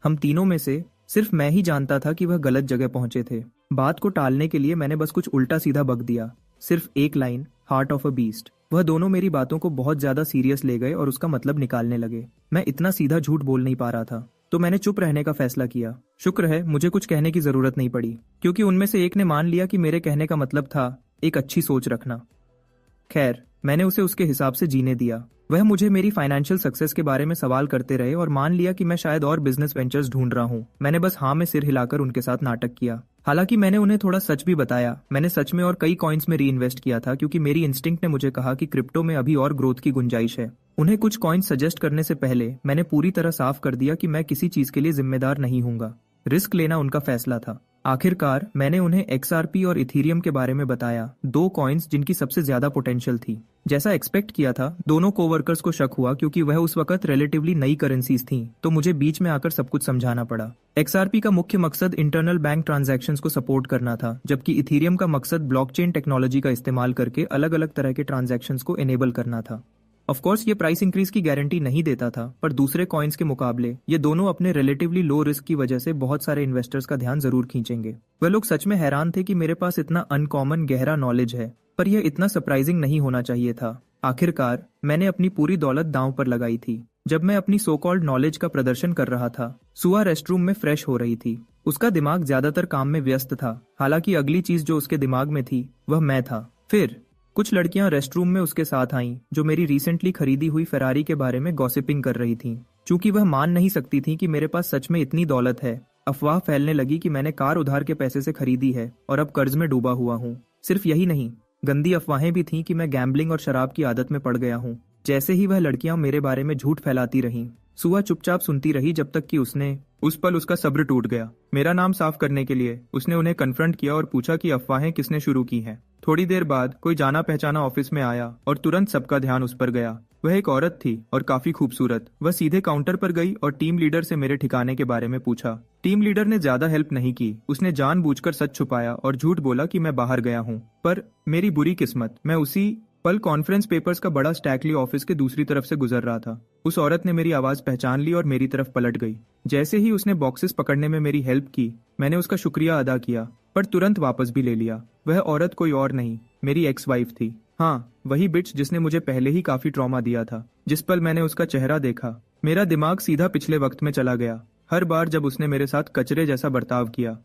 हम तीनों में से सिर्फ मैं ही जानता था कि वह गलत जगह पहुंचे थे। बात को टालने के लिए मैंने बस कुछ उल्टा सीधा बक दिया, सिर्फ एक line, heart of a beast. वह दोनों मेरी बातों को बहुत ज्यादा सीरियस ले गए और उसका मतलब निकालने लगे। मैं इतना सीधा झूठ बोल नहीं पा रहा था, तो मैंने चुप रहने का फैसला किया। शुक्र है मुझे कुछ कहने की जरूरत नहीं पड़ी, क्योंकि उनमें से एक ने मान लिया कि मेरे कहने का मतलब था एक अच्छी सोच रखना। खैर, मैंने उसे उसके हिसाब से जीने दिया। वह मुझे मेरी फाइनेंशियल सक्सेस के बारे में सवाल करते रहे और मान लिया कि मैं शायद और बिजनेस वेंचर्स ढूंढ रहा हूँ। मैंने बस हाँ में सिर हिलाकर उनके साथ नाटक किया। हालांकि मैंने उन्हें थोड़ा सच भी बताया। मैंने सच में और कई कॉइन्स में री इन्वेस्ट किया था, क्योंकि मेरी इंस्टिंक्ट ने मुझे कहा कि क्रिप्टो में अभी और ग्रोथ की गुंजाइश है। उन्हें कुछ कॉइन्स सजेस्ट करने से पहले मैंने पूरी तरह साफ कर दिया कि मैं किसी चीज के लिए जिम्मेदार नहीं हूंगा। रिस्क लेना उनका फैसला था। आखिरकार मैंने उन्हें XRP और इथीरियम के बारे में बताया, दो कॉइन्स जिनकी सबसे ज्यादा पोटेंशियल थी। जैसा एक्सपेक्ट किया था, दोनों कोवर्कर्स को शक हुआ क्योंकि वह उस वक्त रिलेटिवली नई करेंसीज थीं, तो मुझे बीच में आकर सब कुछ समझाना पड़ा। XRP का मुख्य मकसद इंटरनल बैंक ट्रांजैक्शंस को सपोर्ट करना था, जबकि इथीरियम का मकसद ब्लॉकचेन टेक्नोलॉजी का इस्तेमाल करके अलग अलग तरह के ट्रांजैक्शंस को एनेबल करना था। ऑफ कोर्स ये प्राइस इंक्रीज की गारंटी नहीं देता था, पर दूसरे कॉइन्स के मुकाबले ये दोनों अपने रिलेटिवली लो रिस्क की वजह से बहुत सारे इन्वेस्टर्स का ध्यान जरूर खींचेंगे। वह लोग सच में हैरान थे कि मेरे पास इतना अनकॉमन गहरा नॉलेज है, पर यह इतना सरप्राइजिंग नहीं होना चाहिए था। आखिरकार मैंने अपनी पूरी दौलत दांव पर लगाई थी। जब मैं अपनी सो कॉल्ड नॉलेज का प्रदर्शन कर रहा था, सुआ रेस्टरूम में फ्रेश हो रही थी। उसका दिमाग ज्यादातर काम में व्यस्त था। हालांकि अगली चीज जो उसके दिमाग में थी वह मैं था। फिर कुछ लड़कियां रेस्टरूम में उसके साथ आईं, जो मेरी रिसेंटली खरीदी हुई फेरारी के बारे में गॉसिपिंग कर रही थीं। चूंकि वह मान नहीं सकती थी कि मेरे पास सच में इतनी दौलत है, अफवाह फैलने लगी कि मैंने कार उधार के पैसे से खरीदी है और अब कर्ज में डूबा हुआ हूँ। सिर्फ यही नहीं, गंदी अफवाहें भी थीं कि मैं गैम्बलिंग और शराब की आदत में पड़ गया हूँ। जैसे ही वह लड़कियां मेरे बारे में झूठ फैलाती रहीं, सुआ चुपचाप सुनती रही जब तक कि उस पल उसका सब्र टूट गया। मेरा नाम साफ करने के लिए उसने उन्हें कन्फ्रंट किया और पूछा कि अफवाहें किसने शुरू की हैं। थोड़ी देर बाद कोई जाना पहचाना ऑफिस में आया और तुरंत सबका ध्यान उस पर गया। वह एक औरत थी और काफी खूबसूरत। वह सीधे काउंटर पर गई और टीम लीडर से मेरे ठिकाने के बारे में पूछा। टीम लीडर ने ज्यादा हेल्प नहीं की। उसने जानबूझकर सच छुपाया और झूठ बोला कि मैं बाहर गया हूँ। पर मेरी बुरी किस्मत, मैं उसी पल कॉन्फ्रेंस पेपर्स का बड़ा स्टैक लिए ऑफिस के दूसरी तरफ से गुजर रहा था। उस औरत ने मेरी आवाज पहचान ली और मेरी तरफ पलट गई। जैसे ही उसने बॉक्सेस पकड़ने में मेरी हेल्प की, मैंने उसका शुक्रिया अदा किया, पर तुरंत वापस भी ले लिया। वह औरत कोई और नहीं, मेरी एक्स वाइफ थी। हाँ, वही बिच जिसने मुझे पहले ही काफी ट्रॉमा दिया था। जिस पल मैंने उसका चेहरा देखा, मेरा दिमाग सीधा पिछले वक्त में चला गया। हर बार जब उसने मेरे साथ कचरे जैसा बर्ताव किया।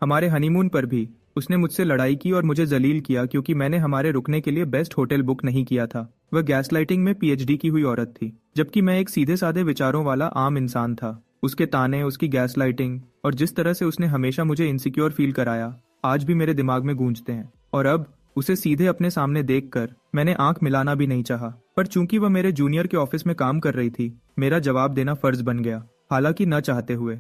हमारे हनीमून पर भी उसने मुझसे लड़ाई की और मुझे जलील किया क्योंकि मैंने हमारे रुकने के लिए बेस्ट होटल बुक नहीं किया था। वह गैसलाइटिंग में PhD की हुई औरत थी, जबकि मैं एक सीधे साधे विचारों वाला आम इंसान था। उसके ताने, उसकी गैसलाइटिंग और जिस तरह से उसने हमेशा मुझे इनसिक्योर फील कराया, आज भी मेरे दिमाग में गूंजते हैं। और अब उसे सीधे अपने सामने देखकर मैंने आंख मिलाना भी नहीं चाहा। पर चूंकि वह मेरे जूनियर के ऑफिस में काम कर रही थी, मेरा जवाब देना फर्ज बन गया, हालांकि न चाहते हुए।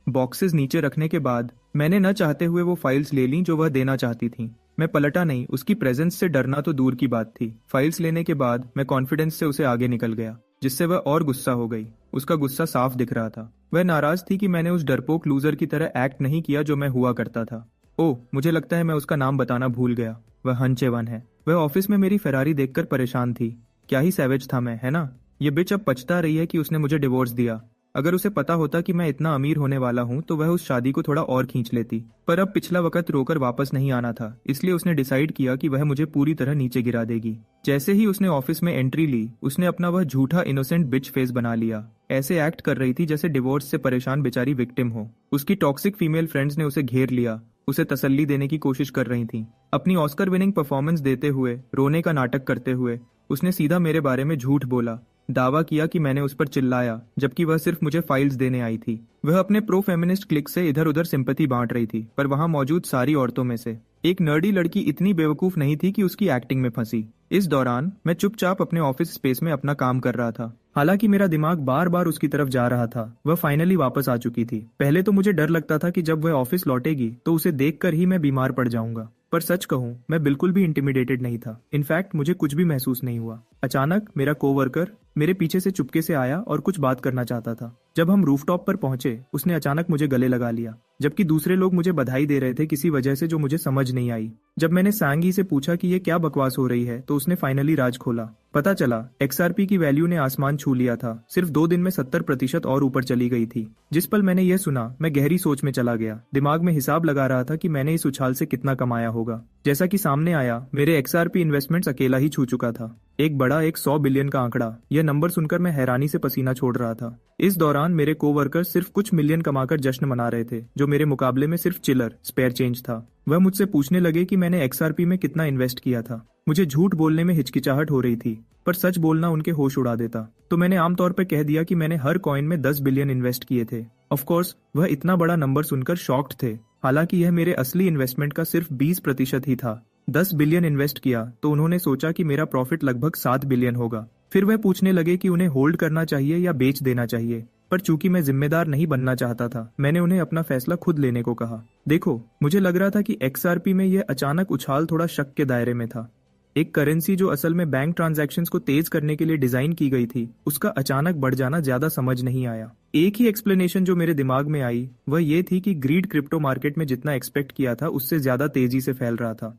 बॉक्सेस नीचे रखने के बाद मैंने न चाहते हुए वो फाइल्स ले लीं जो वह देना चाहती थी। मैं पलटा नहीं, उसकी प्रेजेंस से डरना तो दूर की बात थी। फाइल्स लेने के बाद मैं कॉन्फिडेंस से उसे आगे निकल गया, जिससे वह और गुस्सा हो गई। उसका गुस्सा साफ दिख रहा था। वह नाराज थी कि मैंने उस डरपोक लूजर की तरह एक्ट नहीं किया जो मैं हुआ करता था। ओह, मुझे लगता है मैं उसका नाम बताना भूल गया। वह हंचेवन है। वह ऑफिस में मेरी फेरारी देखकर परेशान थी। क्या ही सैवेज था मैं, है ना? ये बिच अब पछता रही है कि उसने मुझे डिवोर्स दिया। अगर उसे पता होता कि मैं इतना अमीर होने वाला हूँ तो वह उस शादी को थोड़ा और खींच लेती। पर अब पिछला वक्त रोकर वापस नहीं आना था, इसलिए उसने डिसाइड किया कि वह मुझे पूरी तरह नीचे गिरा देगी। जैसे ही उसने ऑफिस में एंट्री ली, उसने अपना वह झूठा इनोसेंट बिच फेस बना लिया। ऐसे एक्ट कर रही थी जैसे डिवोर्स से परेशान बेचारी विक्टिम हो। उसकी टॉक्सिक फीमेल फ्रेंड्स ने उसे घेर लिया, उसे तसल्ली देने की कोशिश कर रही थी। अपनी ऑस्कर विनिंग परफॉर्मेंस देते हुए, रोने का नाटक करते हुए उसने सीधा मेरे बारे में झूठ बोला। दावा किया कि मैंने उस पर चिल्लाया, जबकि वह सिर्फ मुझे फाइल्स देने आई थी। वह अपने प्रो फेमिनिस्ट क्लिक से इधर उधर सिंपैथी बांट रही थी, पर वहां मौजूद सारी औरतों में से एक नर्डी लड़की इतनी बेवकूफ नहीं थी कि उसकी एक्टिंग में फंसी। इस दौरान मैं चुपचाप अपने ऑफिस स्पेस में अपना काम कर रहा था। हालांकि मेरा दिमाग बार बार उसकी तरफ जा रहा था। वह फाइनली वापस आ चुकी थी। पहले तो मुझे डर लगता था कि जब वह ऑफिस लौटेगी तो उसे देखकर ही मैं बीमार पड़ जाऊंगा, पर सच कहूं मैं बिल्कुल भी इंटिमिडेटेड नहीं था। इनफैक्ट मुझे कुछ भी महसूस नहीं हुआ। अचानक मेरा कोवर्कर मेरे पीछे से चुपके से आया और कुछ बात करना चाहता था। जब हम रूफटॉप पर पहुंचे उसने अचानक मुझे गले लगा लिया, जबकि दूसरे लोग मुझे बधाई दे रहे थे किसी वजह से जो मुझे समझ नहीं आई। जब मैंने सांगी से पूछा कि ये क्या बकवास हो रही है तो उसने फाइनली राज खोला। पता चला XRP की वैल्यू ने आसमान छू लिया था। सिर्फ 2 दिन में 70% और ऊपर चली गई थी। जिस पल मैंने यह सुना मैं गहरी सोच में चला गया। दिमाग में हिसाब लगा रहा था कि मैंने इस उछाल से कितना कमाया होगा। जैसा कि सामने आया मेरे XRP इन्वेस्टमेंट्स अकेला ही छू चुका था। एक बड़ा 100 बिलियन का आंकड़ा। यह नंबर सुनकर मैं हैरानी से पसीना छोड़ रहा था। इस दौरान मेरे कोवर्कर्स सिर्फ कुछ मिलियन कमाकर जश्न मना रहे थे, जो मेरे मुकाबले में सिर्फ चिलर स्पेयर चेंज था। वह मुझसे पूछने लगे कि मैंने XRP में कितना इन्वेस्ट किया था। मुझे झूठ बोलने में हिचकिचाहट हो रही थी, पर सच बोलना उनके होश उड़ा देता। तो मैंने आमतौर पर कह दिया कि मैंने हर कॉइन में 10 बिलियन इन्वेस्ट किए थे। ऑफ कोर्स वह इतना बड़ा नंबर सुनकर शॉक्ड थे। हालांकि यह मेरे असली इन्वेस्टमेंट का सिर्फ 20% ही था। 10 बिलियन इन्वेस्ट किया तो उन्होंने सोचा कि मेरा प्रॉफिट लगभग 7 बिलियन होगा। फिर वह पूछने लगे कि उन्हें होल्ड करना चाहिए या बेच देना चाहिए, पर चूंकि मैं जिम्मेदार नहीं बनना चाहता था मैंने उन्हें अपना फैसला खुद लेने को कहा। देखो, मुझे लग रहा था कि XRP में यह अचानक उछाल थोड़ा शक के दायरे में था। एक करेंसी जो असल में बैंक ट्रांजैक्शंस को तेज करने के लिए डिजाइन की गई थी, उसका अचानक बढ़ जाना ज्यादा समझ नहीं आया। एक ही एक्सप्लेनेशन जो मेरे दिमाग में आई वह ये थी कि ग्रीड क्रिप्टो मार्केट में जितना एक्सपेक्ट किया था उससे ज्यादा तेजी से फैल रहा था।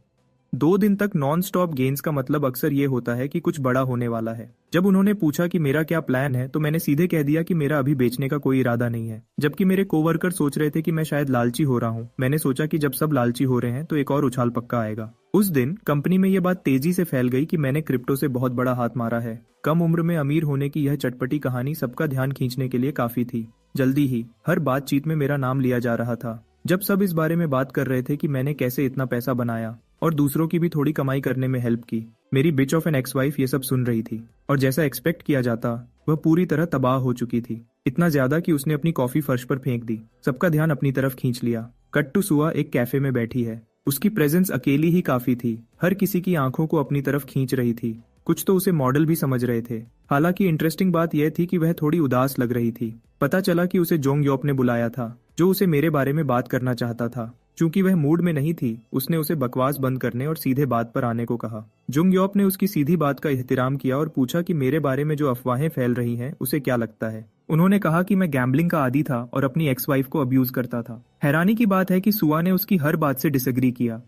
2 दिन तक नॉन स्टॉप गेन्स का मतलब अक्सर ये होता है कि कुछ बड़ा होने वाला है। जब उन्होंने पूछा कि मेरा क्या प्लान है तो मैंने सीधे कह दिया कि मेरा अभी बेचने का कोई इरादा नहीं है। जबकि मेरे कोवर्कर सोच रहे थे कि मैं शायद लालची हो रहा हूँ। मैंने सोचा कि जब सब लालची हो रहे हैं तो एक और उछाल पक्का आएगा। उस दिन कंपनी में यह बात तेजी से फैल गई कि मैंने क्रिप्टो से बहुत बड़ा हाथ मारा है। कम उम्र में अमीर होने की यह चटपटी कहानी सबका ध्यान खींचने के लिए काफी थी। जल्दी ही हर बातचीत में मेरा नाम लिया जा रहा था। जब सब इस बारे में बात कर रहे थे कि मैंने कैसे इतना पैसा बनाया और दूसरों की भी थोड़ी कमाई करने में हेल्प की, मेरी bitch of an ex wife ये सब सुन रही थी। और जैसा एक्सपेक्ट किया जाता वह पूरी तरह तबाह हो चुकी थी। इतना ज्यादा कि उसने अपनी कॉफी फर्श पर फेंक दी। सबका ध्यान अपनी तरफ खींच लिया। कट टू सुआ एक कैफे में बैठी है। उसकी प्रेजेंस अकेली ही काफी थी। हर किसी की आंखों को अपनी तरफ खींच रही थी। कुछ तो उसे मॉडल भी समझ रहे थे। हालांकि इंटरेस्टिंग बात यह थी कि वह थोड़ी उदास लग रही थी। पता चला कि उसे जोंग योप ने बुलाया था, जो उसे मेरे बारे में बात करना चाहता था। चूंकि वह मूड में नहीं थी, उसने उसे बकवास बंद करने और सीधे बात पर आने को कहा। जुंग योप ने उसकी सीधी बात का एहतिराम किया और पूछा कि मेरे बारे में जो अफवाहें फैल रही हैं उसे क्या लगता है। उन्होंने कहा कि मैं गैम्बलिंग का आदी था और अपनी एक्स वाइफ को अब्यूज करता था। हैरानी की बात है कि सुआ ने उसकी हर बात से डिसएग्री किया।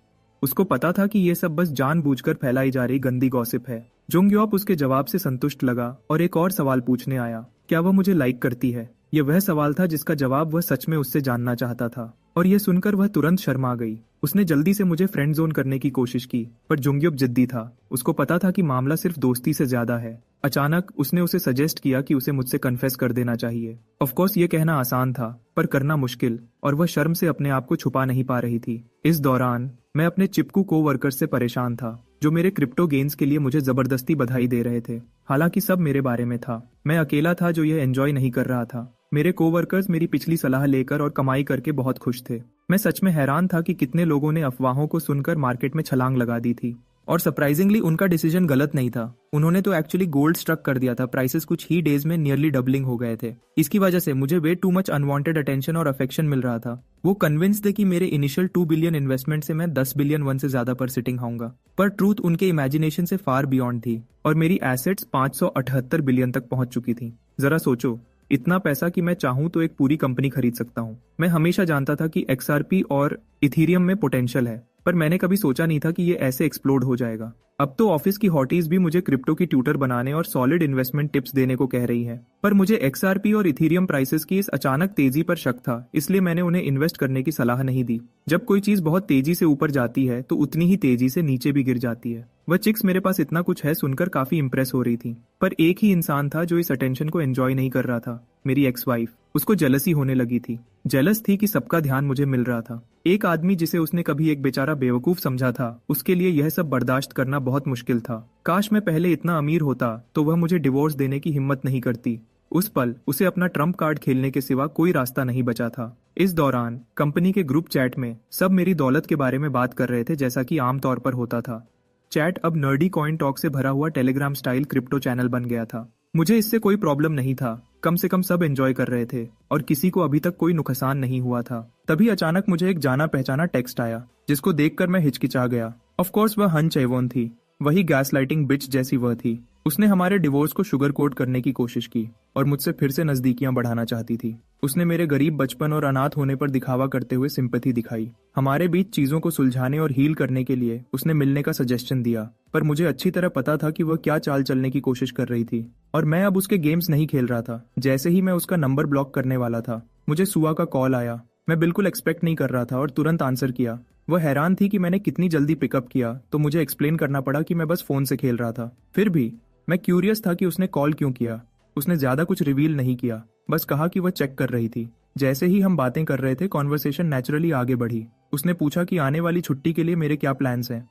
उसको पता था कि ये सब बस जानबूझकर फैलाई जा रही गंदी गॉसिप है। जुंग योप उसके जवाब से संतुष्ट लगा और एक और सवाल पूछने आया, क्या वह मुझे लाइक करती है? यह वह सवाल था जिसका जवाब वह सच में उससे जानना चाहता था। और यह सुनकर वह तुरंत शर्मा गई। उसने जल्दी से मुझे फ्रेंड जोन करने की कोशिश की, पर जुंगयोप जिद्दी था। उसको पता था कि मामला सिर्फ दोस्ती से ज्यादा है। अचानक उसने उसे सजेस्ट किया कि उसे मुझसे कन्फेस कर देना चाहिए। ऑफ कोर्स ये कहना आसान था, पर करना मुश्किल, और वह शर्म से अपने आप को छुपा नहीं पा रही थी। इस दौरान मैं अपने चिपकू कोवर्कर्स से परेशान था, जो मेरे क्रिप्टो गेन्स के लिए मुझे जबरदस्ती बधाई दे रहे थे। हालांकि सब मेरे बारे में था। मैं अकेला था जो यह एंजॉय नहीं कर रहा था। मेरे कोवर्कर्स मेरी पिछली सलाह लेकर और कमाई करके बहुत खुश थे। मैं सच में हैरान था कि कितने लोगों ने अफवाहों को सुनकर मार्केट में छलांग लगा दी थी। और सरप्राइजिंगली उनका डिसीजन गलत नहीं था। उन्होंने तो एक्चुअली गोल्ड स्ट्रक कर दिया था। प्राइसेस कुछ ही डेज में नियरली डबलिंग हो गए थे। इसकी वजह से मुझे way too much unwanted attention और अफेक्शन मिल रहा था। वो कन्विंस थे कि मेरे इनिशियल 2 बिलियन इन्वेस्टमेंट से मैं 10 बिलियन वन से ज्यादा पर सिटिंग होऊंगा। पर ट्रूथ उनके इमेजिनेशन से फार बियॉन्ड थी और मेरी एसेट्स 578 बिलियन तक पहुंच चुकी थी। जरा सोचो, इतना पैसा कि मैं चाहूं तो एक पूरी कंपनी खरीद सकता हूं। मैं हमेशा जानता था कि XRP और इथीरियम में पोटेंशियल है, पर मैंने कभी सोचा नहीं था कि ये ऐसे एक्सप्लोड हो जाएगा। अब तो ऑफिस की हॉटीज भी मुझे क्रिप्टो की ट्यूटर बनाने और सॉलिड इन्वेस्टमेंट टिप्स देने को कह रही है। पर मुझे XRP और इथीरियम प्राइसेस की इस अचानक तेजी पर शक था, इसलिए मैंने उन्हें इन्वेस्ट करने की सलाह नहीं दी। जब कोई चीज बहुत तेजी से ऊपर जाती है तो उतनी ही तेजी से नीचे भी गिर जाती है। वह चिक्स मेरे पास इतना कुछ है सुनकर काफी इंप्रेस हो रही थी, पर एक ही इंसान था जो इस अटेंशन को एंजॉय नहीं कर रहा था, मेरी एक्स वाइफ। उसको जेलसी होने लगी थी। जेलस थी कि सबका ध्यान मुझे मिल रहा था। एक आदमी जिसे उसने कभी एक बेचारा बेवकूफ समझा था, उसके लिए यह सब बर्दाश्त करना बहुत मुश्किल था। काश मैं पहले इतना अमीर होता तो वह मुझे डिवोर्स देने की हिम्मत नहीं करती। उस पल उसे अपना ट्रम्प कार्ड खेलने के सिवा कोई रास्ता नहीं बचा था। इस दौरान कंपनी के ग्रुप चैट में सब मेरी दौलत के बारे में बात कर रहे थे, जैसा कि आम तौर पर होता था। चैट अब नर्डी कॉइन टॉक से भरा हुआ टेलीग्राम स्टाइल क्रिप्टो चैनल बन गया था। मुझे इससे कोई प्रॉब्लम नहीं था, कम से कम सब एंजॉय कर रहे थे और किसी को अभी तक कोई नुकसान नहीं हुआ था। तभी अचानक मुझे एक जाना पहचाना टेक्स्ट आया, जिसको देखकर मैं हिचकिचा गया। ऑफ कोर्स वह हन चेवोन थी, वही गैस लाइटिंग बिच जैसी वह थी। उसने हमारे डिवोर्स को शुगर कोट करने की कोशिश की और मुझसे फिर से नजदीकियां बढ़ाना चाहती थी। उसने मेरे गरीब बचपन और अनाथ होने पर दिखावा करते हुए सिंपैथी दिखाई। हमारे बीच चीजों को सुलझाने और हील करने के लिए उसने मिलने का सजेशन दिया, पर मुझे अच्छी तरह पता था कि वह क्या चाल चलने की कोशिश कर रही थी और मैं अब उसके गेम्स नहीं खेल रहा था। जैसे ही मैं उसका नंबर ब्लॉक करने वाला था, मुझे सुआ का कॉल आया। मैं बिल्कुल एक्सपेक्ट नहीं कर रहा था और तुरंत आंसर किया। वह हैरान थी कि मैंने कितनी जल्दी पिकअप किया, तो मुझे एक्सप्लेन करना पड़ा कि मैं बस फोन से खेल रहा था। फिर भी मैं क्यूरियस था कि उसने कॉल क्यों किया। उसने ज्यादा कुछ रिवील नहीं किया, बस कहा कि वह चेक कर रही थी। जैसे ही हम बातें कर रहे थे, कॉन्वर्सेशन नेचुरली आगे बढ़ी। उसने पूछा कि आने वाली छुट्टी के लिए मेरे क्या प्लान्स हैं।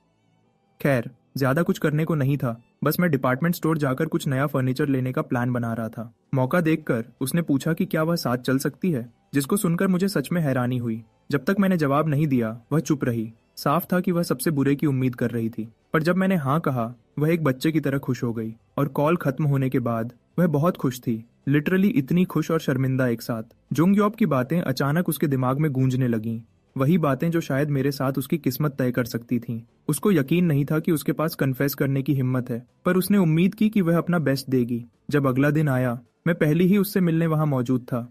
खैर, ज्यादा कुछ करने को नहीं था, बस मैं डिपार्टमेंट स्टोर जाकर कुछ नया फर्नीचर लेने का प्लान बना रहा था। मौका देखकर उसने पूछा कि क्या वह साथ चल सकती है, जिसको सुनकर मुझे सच में हैरानी हुई। जब तक मैंने जवाब नहीं दिया, वह चुप रही। साफ था कि वह सबसे बुरे की उम्मीद कर रही थी, पर जब मैंने हाँ कहा, वह एक बच्चे की तरह खुश हो गई। और कॉल खत्म होने के बाद वह बहुत खुश थी, लिटरली इतनी खुश और शर्मिंदा एक साथ। जुंगयोप की बातें अचानक उसके दिमाग में गूंजने लगीं, वही बातें जो शायद मेरे साथ उसकी किस्मत तय कर सकती थीं। उसको यकीन नहीं था कि उसके पास कन्फेस करने की हिम्मत है, पर उसने उम्मीद की कि वह अपना बेस्ट देगी। जब अगला दिन आया, मैं पहले ही उससे मिलने वहां मौजूद था।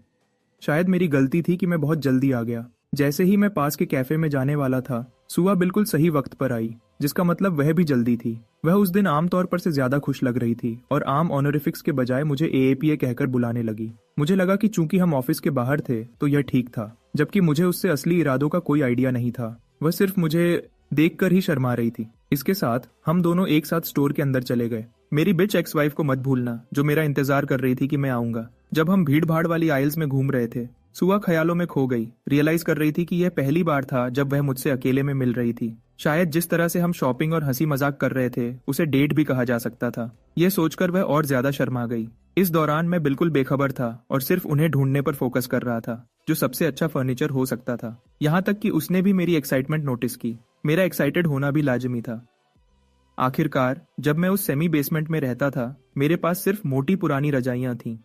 शायद मेरी गलती थी कि मैं बहुत जल्दी आ गया। जैसे ही मैं पास के कैफे में जाने वाला था, सुआ बिल्कुल सही वक्त पर आई, जिसका मतलब वह भी जल्दी थी। वह उस दिन आमतौर पर से ज्यादा खुश लग रही थी और आम ऑनरिफिक्स के बजाय मुझे एएपीए कहकर बुलाने लगी। मुझे लगा कि चूंकि हम ऑफिस के बाहर थे तो यह ठीक था, जबकि मुझे उससे असली इरादों का कोई आइडिया नहीं था। वह सिर्फ मुझे देखकर ही शर्मा रही थी। इसके साथ हम दोनों एक साथ स्टोर के अंदर चले गए। मेरी बिच एक्स वाइफ को मत भूलना, जो मेरा इंतजार कर रही थी कि मैं आऊंगा। जब हम भीड़ भाड़ वाली आइल्स में घूम रहे थे, सुआ ख्यालों में खो गई। रियलाइज कर रही थी कि यह पहली बार था जब वह मुझसे अकेले में मिल रही थी। शायद जिस तरह से हम शॉपिंग और हंसी मजाक कर रहे थे, उसे डेट भी कहा जा सकता था। यह सोचकर वह और ज्यादा शर्मा गई। इस दौरान मैं बिल्कुल बेखबर था और सिर्फ उन्हें ढूंढने पर फोकस कर रहा था, जो सबसे अच्छा फर्नीचर हो सकता था। यहाँ तक कि उसने भी मेरी एक्साइटमेंट नोटिस की। मेरा एक्साइटेड होना भी लाजमी था। आखिरकार जब मैं उस सेमी बेसमेंट में रहता था, मेरे पास सिर्फ मोटी पुरानी रजाइयां थीं।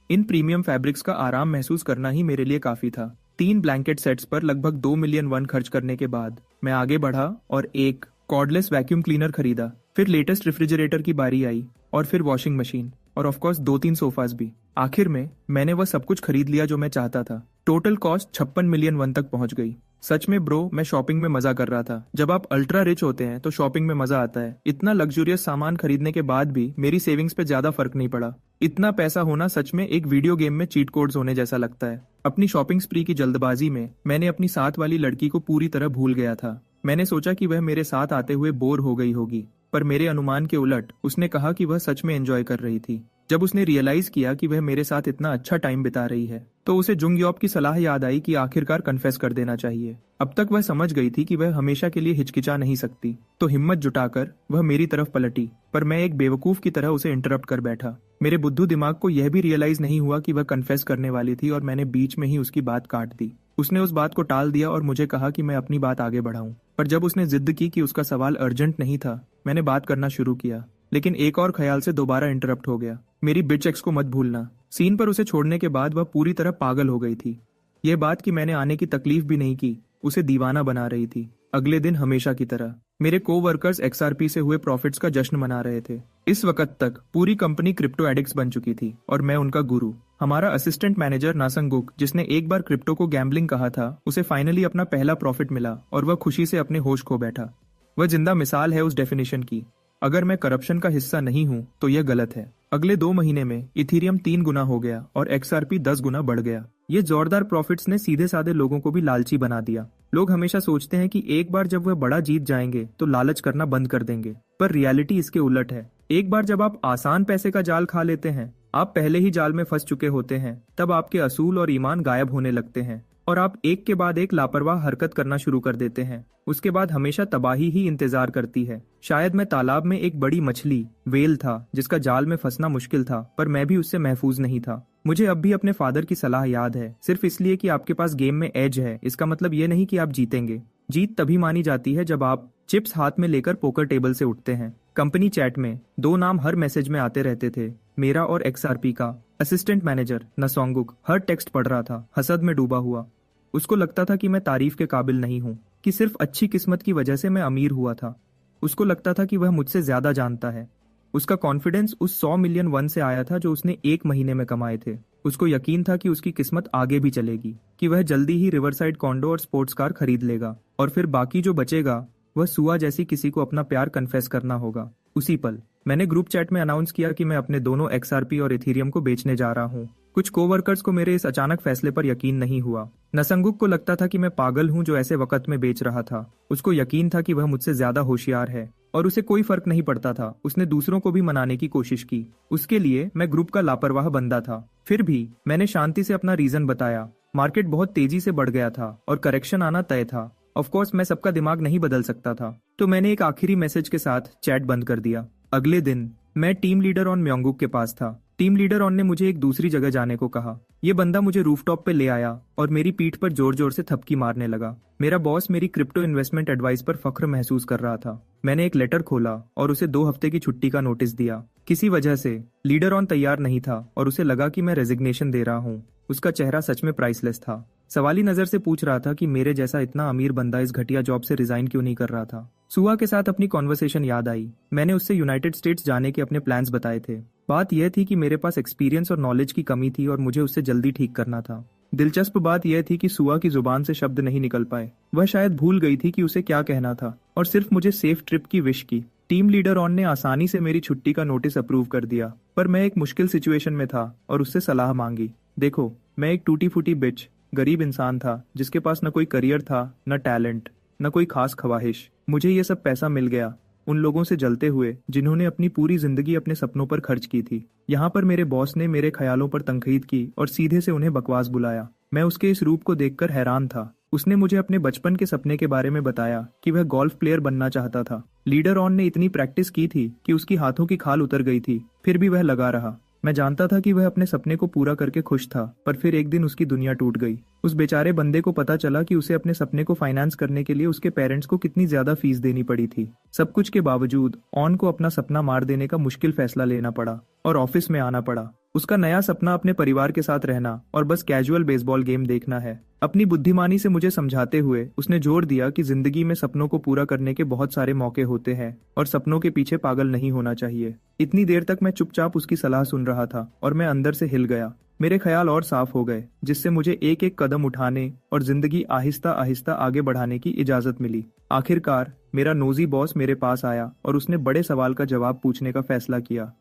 इन प्रीमियम फैब्रिक्स का आराम महसूस करना ही मेरे लिए काफी था। 3 ब्लैंकेट सेट्स पर लगभग 2 मिलियन वन खर्च करने के बाद मैं आगे बढ़ा और एक कॉर्डलेस वैक्यूम क्लीनर खरीदा। फिर लेटेस्ट रेफ्रिजरेटर की बारी आई और फिर वॉशिंग मशीन और ऑफ कोर्स 2-3 सोफास भी। आखिर में मैंने वह सब कुछ खरीद लिया जो मैं चाहता था। टोटल कॉस्ट 56 मिलियन वन तक पहुंच गई। सच में ब्रो, मैं शॉपिंग में मजा कर रहा था। जब आप अल्ट्रा रिच होते हैं तो शॉपिंग में मजा आता है। इतना लग्जूरियस सामान खरीदने के बाद भी मेरी सेविंग्स पे ज्यादा फर्क नहीं पड़ा। इतना पैसा होना सच में एक वीडियो गेम में चीट कोड्स होने जैसा लगता है। अपनी शॉपिंग स्प्री की जल्दबाजी में मैंने अपनी साथ वाली लड़की को पूरी तरह भूल गया था। मैंने सोचा कि वह मेरे साथ आते हुए बोर हो गई होगी, पर मेरे अनुमान के उलट उसने कहा कि वह सच में एंजॉय कर रही थी। जब उसने रियलाइज किया कि वह मेरे साथ इतना अच्छा टाइम बिता रही है, तो उसे जुंगयोप की सलाह याद आई कि आखिरकार कन्फेस कर देना चाहिए। अब तक वह समझ गई थी कि वह हमेशा के लिए हिचकिचा नहीं सकती, तो हिम्मत जुटाकर वह मेरी तरफ पलटी। पर मैं एक बेवकूफ की तरह उसे इंटरप्ट कर बैठा। मेरे बुद्धू दिमाग को यह भी रियलाइज नहीं हुआ कि वह कन्फेस करने वाली थी और मैंने बीच में ही उसकी बात काट दी। उसने उस बात को टाल दिया और मुझे कहा कि मैं अपनी बात आगे बढ़ाऊं। पर जब उसने जिद की कि उसका सवाल अर्जेंट नहीं था, मैंने बात करना शुरू किया, लेकिन एक और ख्याल से दोबारा इंटरप्ट हो गया। मेरी बिच एक्स को मत भूलना। सीन पर उसे छोड़ने के बाद वह पूरी तरह पागल हो गई थी। यह बात कि मैंने आने की तकलीफ भी नहीं की उसे दीवाना बना रही थी। अगले दिन हमेशा की तरह मेरे कोवर्कर्स एक्सआरपी से हुए प्रॉफिट्स का जश्न मना रहे थे। इस वक्त तक पूरी कंपनी क्रिप्टो एडिक्ट्स बन चुकी थी और मैं उनका गुरु। हमारा असिस्टेंट मैनेजर नासंगुक, जिसने एक बार क्रिप्टो को गैम्बलिंग कहा था, उसे फाइनली अपना पहला प्रॉफिट मिला और वह खुशी से अपने होश खो बैठा। वह जिंदा मिसाल है उस डेफिनेशन की। अगर मैं करप्शन का हिस्सा नहीं हूं तो यह गलत है। अगले 2 महीने में इथीरियम 3 गुना हो गया और एक्सआरपी 10 गुना बढ़ गया। ये जोरदार प्रॉफिट्स ने सीधे साधे लोगों को भी लालची बना दिया। लोग हमेशा सोचते हैं कि एक बार जब वह बड़ा जीत जाएंगे तो लालच करना बंद कर देंगे, पर रियलिटी इसके उलट है। एक बार जब आप आसान पैसे का जाल खा लेते हैं, आप पहले ही जाल में फंस चुके होते हैं। तब आपके असूल और ईमान गायब होने लगते हैं और आप एक के बाद एक लापरवाह हरकत करना शुरू कर देते हैं। उसके बाद हमेशा तबाही ही इंतजार करती है। शायद मैं तालाब में एक बड़ी मछली वेल था जिसका जाल में फंसना मुश्किल था, पर मैं भी उससे महफूज नहीं था। मुझे अब भी अपने फादर की सलाह याद है। सिर्फ इसलिए कि आपके पास गेम में एज है, इसका मतलब ये नहीं कि आप जीतेंगे। जीत तभी मानी जाती है जब आप चिप्स हाथ में लेकर पोकर टेबल से उठते हैं। कंपनी चैट में दो नाम हर मैसेज में आते रहते थे, मेरा और एक्सआरपी का। असिस्टेंट मैनेजर नसोंगुक हर टेक्स्ट पढ़ रहा था, हसद में डूबा हुआ। उसको लगता था कि मैं तारीफ के काबिल नहीं हूँ, कि सिर्फ अच्छी किस्मत की वजह से मैं अमीर हुआ था। उसको लगता था कि वह मुझसे ज्यादा जानता है। उसका कॉन्फिडेंस उस 100 मिलियन वन से आया था जो उसने 1 महीने में कमाए थे। उसको यकीन था कि उसकी किस्मत आगे भी चलेगी, कि वह जल्दी ही रिवरसाइड कॉन्डो और स्पोर्ट्स कार खरीद लेगा, और फिर बाकी जो बचेगा वह सुआ जैसी किसी को अपना प्यार कन्फेस करना होगा। उसी पल मैंने ग्रुप चैट में अनाउंस किया कि मैं अपने दोनों एक्सआरपी और इथेरियम को बेचने जा रहा हूँ। कुछ कोवर्कर्स को मेरे इस अचानक फैसले पर यकीन नहीं हुआ। नसंगुक को लगता था कि मैं पागल हूँ जो ऐसे वक्त में बेच रहा था। उसको यकीन था कि वह मुझसे ज्यादा होशियार है और उसे कोई फर्क नहीं पड़ता था। उसने दूसरों को भी मनाने की कोशिश की। उसके लिए मैं ग्रुप का लापरवाह बंदा था। फिर भी मैंने शांति से अपना रीजन बताया। मार्केट बहुत तेजी से बढ़ गया था और करेक्शन आना तय था। ऑफ कोर्स मैं सबका दिमाग नहीं बदल सकता था, तो मैंने एक आखिरी मैसेज के साथ चैट बंद कर दिया। अगले दिन मैं टीम लीडर ऑन म्योंगुक के पास था। टीम लीडर ऑन ने मुझे एक दूसरी जगह जाने को कहा। ये बंदा मुझे रूफटॉप पे ले आया और मेरी पीठ पर जोर जोर से थपकी मारने लगा। मेरा बॉस मेरी क्रिप्टो इन्वेस्टमेंट एडवाइस पर फख्र महसूस कर रहा था। मैंने एक लेटर खोला और उसे 2 हफ्ते की छुट्टी का नोटिस दिया। किसी वजह से लीडर ऑन तैयार नहीं था और उसे लगा कि मैं रेजिग्नेशन दे रहा हूँ। उसका चेहरा सच में प्राइसलेस था। सवाली नजर से पूछ रहा था कि मेरे जैसा इतना अमीर बंदा इस घटिया जॉब से रिजाइन क्यों नहीं कर रहा था। सुआ के साथ अपनी कॉन्वर्सेशन याद आई। मैंने उससे यूनाइटेड स्टेट्स जाने के अपने प्लान्स बताए थे। बात यह थी कि मेरे पास एक्सपीरियंस और नॉलेज की कमी थी और मुझे उससे जल्दी ठीक करना था। दिलचस्प बात यह थी कि सुआ की जुबान से शब्द नहीं निकल पाए। वह शायद भूल गई थी कि उसे क्या कहना था और सिर्फ मुझे सेफ ट्रिप की विश की। टीम लीडर ऑन ने आसानी से मेरी छुट्टी का नोटिस अप्रूव कर दिया, पर मैं एक मुश्किल सिचुएशन में था और उससे सलाह मांगी। देखो, मैं एक टूटी फूटी बिच गरीब इंसान था जिसके पास न कोई करियर था, न टैलेंट, न कोई खास ख्वाहिश। मुझे ये सब पैसा मिल गया उन लोगों से जलते हुए जिन्होंने अपनी पूरी जिंदगी अपने सपनों पर खर्च की थी। यहाँ पर मेरे बॉस ने मेरे ख्यालों पर तनकीद की और सीधे से उन्हें बकवास बुलाया। मैं उसके इस रूप को देखकर हैरान था। उसने मुझे अपने बचपन के सपने के बारे में बताया कि वह गोल्फ प्लेयर बनना चाहता था। लीडर ऑन ने इतनी प्रैक्टिस की थी कि उसकी हाथों की खाल उतर गई थी, फिर भी वह लगा रहा। मैं जानता था कि वह अपने सपने को पूरा करके खुश था, पर फिर एक दिन उसकी दुनिया टूट गई। उस बेचारे बंदे को पता चला कि उसे अपने सपने को फाइनेंस करने के लिए उसके पेरेंट्स को कितनी ज्यादा फीस देनी पड़ी थी। सब कुछ के बावजूद ऑन को अपना सपना मार देने का मुश्किल फैसला लेना पड़ा और ऑफिस में आना पड़ा। उसका नया सपना अपने परिवार के साथ रहना और बस कैजुअल बेसबॉल गेम देखना है। अपनी बुद्धिमानी से मुझे समझाते हुए उसने जोर दिया कि जिंदगी में सपनों को पूरा करने के बहुत सारे मौके होते हैं और सपनों के पीछे पागल नहीं होना चाहिए। इतनी देर तक मैं चुपचाप उसकी सलाह सुन रहा था और मैं अंदर से हिल गया। मेरे ख्याल और साफ हो गए, जिससे मुझे एक एक कदम उठाने और जिंदगी आहिस्ता आहिस्ता आगे बढ़ाने की इजाजत मिली। आखिरकार मेरा नोजी बॉस मेरे पास आया और उसने बड़े सवाल का जवाब पूछने का फैसला किया।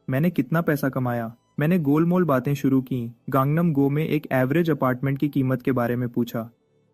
मैंने कितना पैसा कमाया? मैंने गोलमोल बातें शुरू की। गांगनम गो में एक एवरेज अपार्टमेंट की कीमत के बारे में पूछा।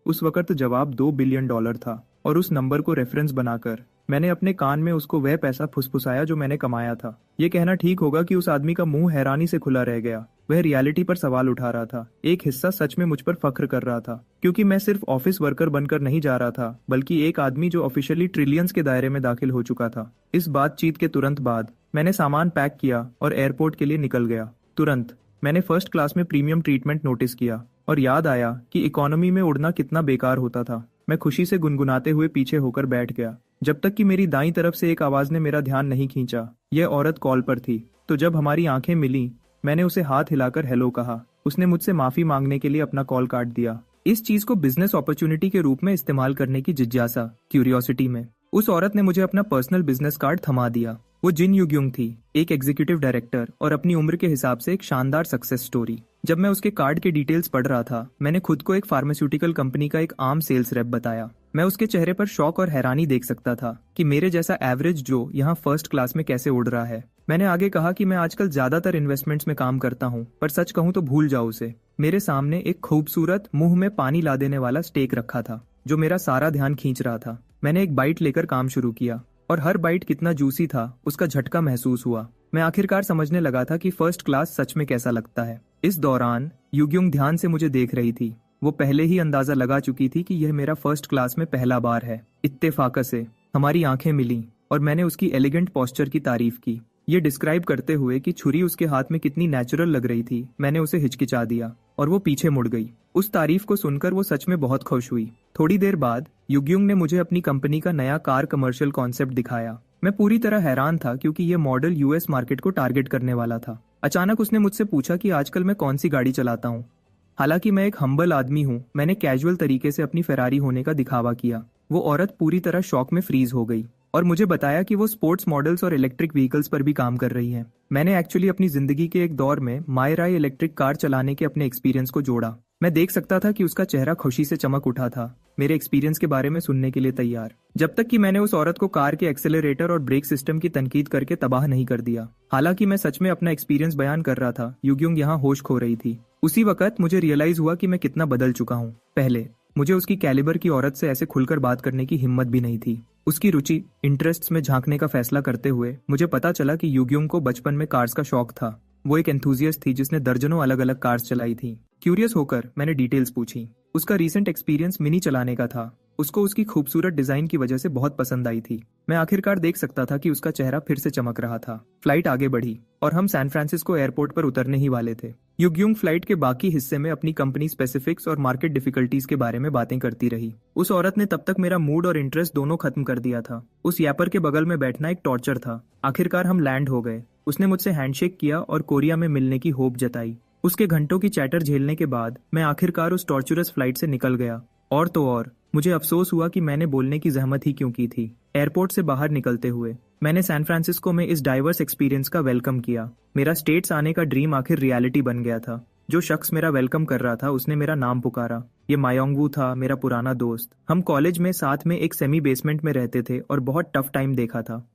उस वक्त जवाब $2 बिलियन था और उस नंबर को रेफरेंस बनाकर मैंने अपने कान में उसको वह पैसा फुसफुसाया जो मैंने कमाया था। ये कहना ठीक होगा कि उस आदमी का मुंह हैरानी से खुला रह गया। वह रियलिटी पर सवाल उठा रहा था। एक हिस्सा सच में मुझ पर फख्र कर रहा था, क्योंकि मैं सिर्फ ऑफिस वर्कर बनकर नहीं जा रहा था, बल्कि एक आदमी जो ऑफिशियली ट्रिलियंस के दायरे में दाखिल हो चुका था। इस बातचीत के तुरंत बाद मैंने सामान पैक किया और एयरपोर्ट के लिए निकल गया। तुरंत मैंने फर्स्ट क्लास में प्रीमियम ट्रीटमेंट नोटिस किया और याद आया कि इकोनॉमी में उड़ना कितना बेकार होता था। मैं खुशी से गुनगुनाते हुए पीछे होकर बैठ गया, जब तक कि मेरी दाईं तरफ से एक आवाज ने मेरा ध्यान नहीं खींचा। यह औरत कॉल पर थी, तो जब हमारी आंखें मिली मैंने उसे हाथ हिलाकर हेलो कहा। उसने मुझसे माफी मांगने के लिए अपना कॉल काट दिया। इस चीज को बिजनेस अपॉर्चुनिटी के रूप में इस्तेमाल करने की जिज्ञासा, क्यूरियोसिटी में उस औरत ने मुझे अपना पर्सनल बिजनेस कार्ड थमा दिया। वो जिन युग्युंग थी, एक एग्जीक्यूटिव डायरेक्टर और अपनी उम्र के हिसाब से एक शानदार सक्सेस स्टोरी। जब मैं उसके कार्ड के डिटेल्स पढ़ रहा था, मैंने खुद को एक फार्मास्यूटिकल कंपनी का एक आम सेल्स रेप बताया। मैं उसके चेहरे पर शौक और हैरानी देख सकता था कि मेरे जैसा एवरेज जो यहाँ फर्स्ट क्लास में कैसे उड़ रहा है। मैंने आगे कहा कि मैं आजकल ज्यादातर इन्वेस्टमेंट्स में काम करता हूँ, पर सच कहूँ तो भूल जाओ उसे। मेरे सामने एक खूबसूरत मुंह में पानी ला देने वाला स्टेक रखा था जो मेरा सारा ध्यान खींच रहा था। मैंने एक बाइट लेकर काम शुरू किया और हर बाइट कितना जूसी था उसका झटका महसूस हुआ। मैं आखिरकार समझने लगा था कि फर्स्ट क्लास सच में कैसा लगता है। इस दौरान युग्युंग ध्यान से मुझे देख रही थी। वो पहले ही अंदाजा लगा चुकी थी कि यह मेरा फर्स्ट क्लास में पहला बार है। इत्तेफाक से हमारी आंखें मिली और मैंने उसकी एलिगेंट पोस्चर की तारीफ की। ये डिस्क्राइब करते हुए कि छुरी उसके हाथ में कितनी नेचुरल लग रही थी, मैंने उसे हिचकिचा दिया और वो पीछे मुड़ गई। उस तारीफ को सुनकर वो सच में बहुत खुश हुई। थोड़ी देर बाद युगयुंग ने मुझे अपनी कंपनी का नया कार कमर्शियल कॉन्सेप्ट दिखाया। मैं पूरी तरह हैरान था क्योंकि ये मॉडल यूएस मार्केट को टारगेट करने वाला था। अचानक उसने मुझसे पूछा कि आजकल मैं कौन सी गाड़ी चलाता हूँ। हालांकि मैं एक हम्बल आदमी हूँ, मैंने कैजुअल तरीके से अपनी फेरारी होने का दिखावा किया। वो औरत पूरी तरह शॉक में फ्रीज हो गई और मुझे बताया कि वो स्पोर्ट्स मॉडल्स और इलेक्ट्रिक व्हीकल्स पर भी काम कर रही है। मैंने एक्चुअली अपनी जिंदगी के एक दौर में मायराई इलेक्ट्रिक कार चलाने के अपने एक्सपीरियंस को जोड़ा। मैं देख सकता था कि उसका चेहरा खुशी से चमक उठा था, मेरे एक्सपीरियंस के बारे में सुनने के लिए तैयार। जब तक कि मैंने उस औरत को कार के एक्सेलरेटर और ब्रेक सिस्टम की तनकीद करके तबाह नहीं कर दिया। हालांकि मैं सच में अपना एक्सपीरियंस बयान कर रहा था, युगयुंग यहाँ होश खो रही थी। उसी वक्त मुझे रियलाइज हुआ कि मैं कितना बदल चुका हूँ। पहले मुझे उसकी कैलिबर की औरत से ऐसे खुलकर बात करने की हिम्मत भी नहीं थी। उसकी रुचि, इंटरेस्ट्स में झांकने का फैसला करते हुए मुझे पता चला कि युगयुंग को बचपन में कार्स का शौक था। वो एक एंथुजियास्ट थी जिसने दर्जनों अलग अलग कार्स चलाई थी। क्यूरियस होकर मैंने डिटेल्स पूछी। उसका रीसेंट एक्सपीरियंस मिनी चलाने का था। उसको उसकी खूबसूरत डिजाइन की वजह से बहुत पसंद आई थी। मैं आखिरकार देख सकता था कि उसका चेहरा फिर से चमक रहा था। फ्लाइट आगे बढ़ी और हम सैन फ्रांसिस्को एयरपोर्ट पर उतरने ही वाले थे। युगयुंग फ्लाइट के बाकी हिस्से में अपनी कंपनी स्पेसिफिक्स और मार्केट डिफिकल्टीज के बारे में बातें करती रही। उस औरत ने तब तक मेरा मूड और इंटरेस्ट दोनों खत्म कर दिया था। उस यापर के बगल में बैठना एक टॉर्चर था। आखिरकार हम लैंड हो गए। उसने मुझसे हैंडशेक किया और कोरिया में मिलने की होप जताई। उसके घंटों की चैटर झेलने के बाद मैं आखिरकार उस टॉर्चरस फ्लाइट से निकल गया। और तो और मुझे अफसोस हुआ कि मैंने बोलने की जहमत ही क्यों की थी। एयरपोर्ट से बाहर निकलते हुए मैंने सैन फ्रांसिस्को में इस डाइवर्स एक्सपीरियंस का वेलकम किया। मेरा स्टेट्स आने का ड्रीम आखिर रियलिटी बन गया था। जो शख्स मेरा वेलकम कर रहा था उसने मेरा नाम पुकारा। ये मायोंगवू था, मेरा पुराना दोस्त। हम कॉलेज में साथ में एक सेमी बेसमेंट में रहते थे और बहुत टफ टाइम देखा था।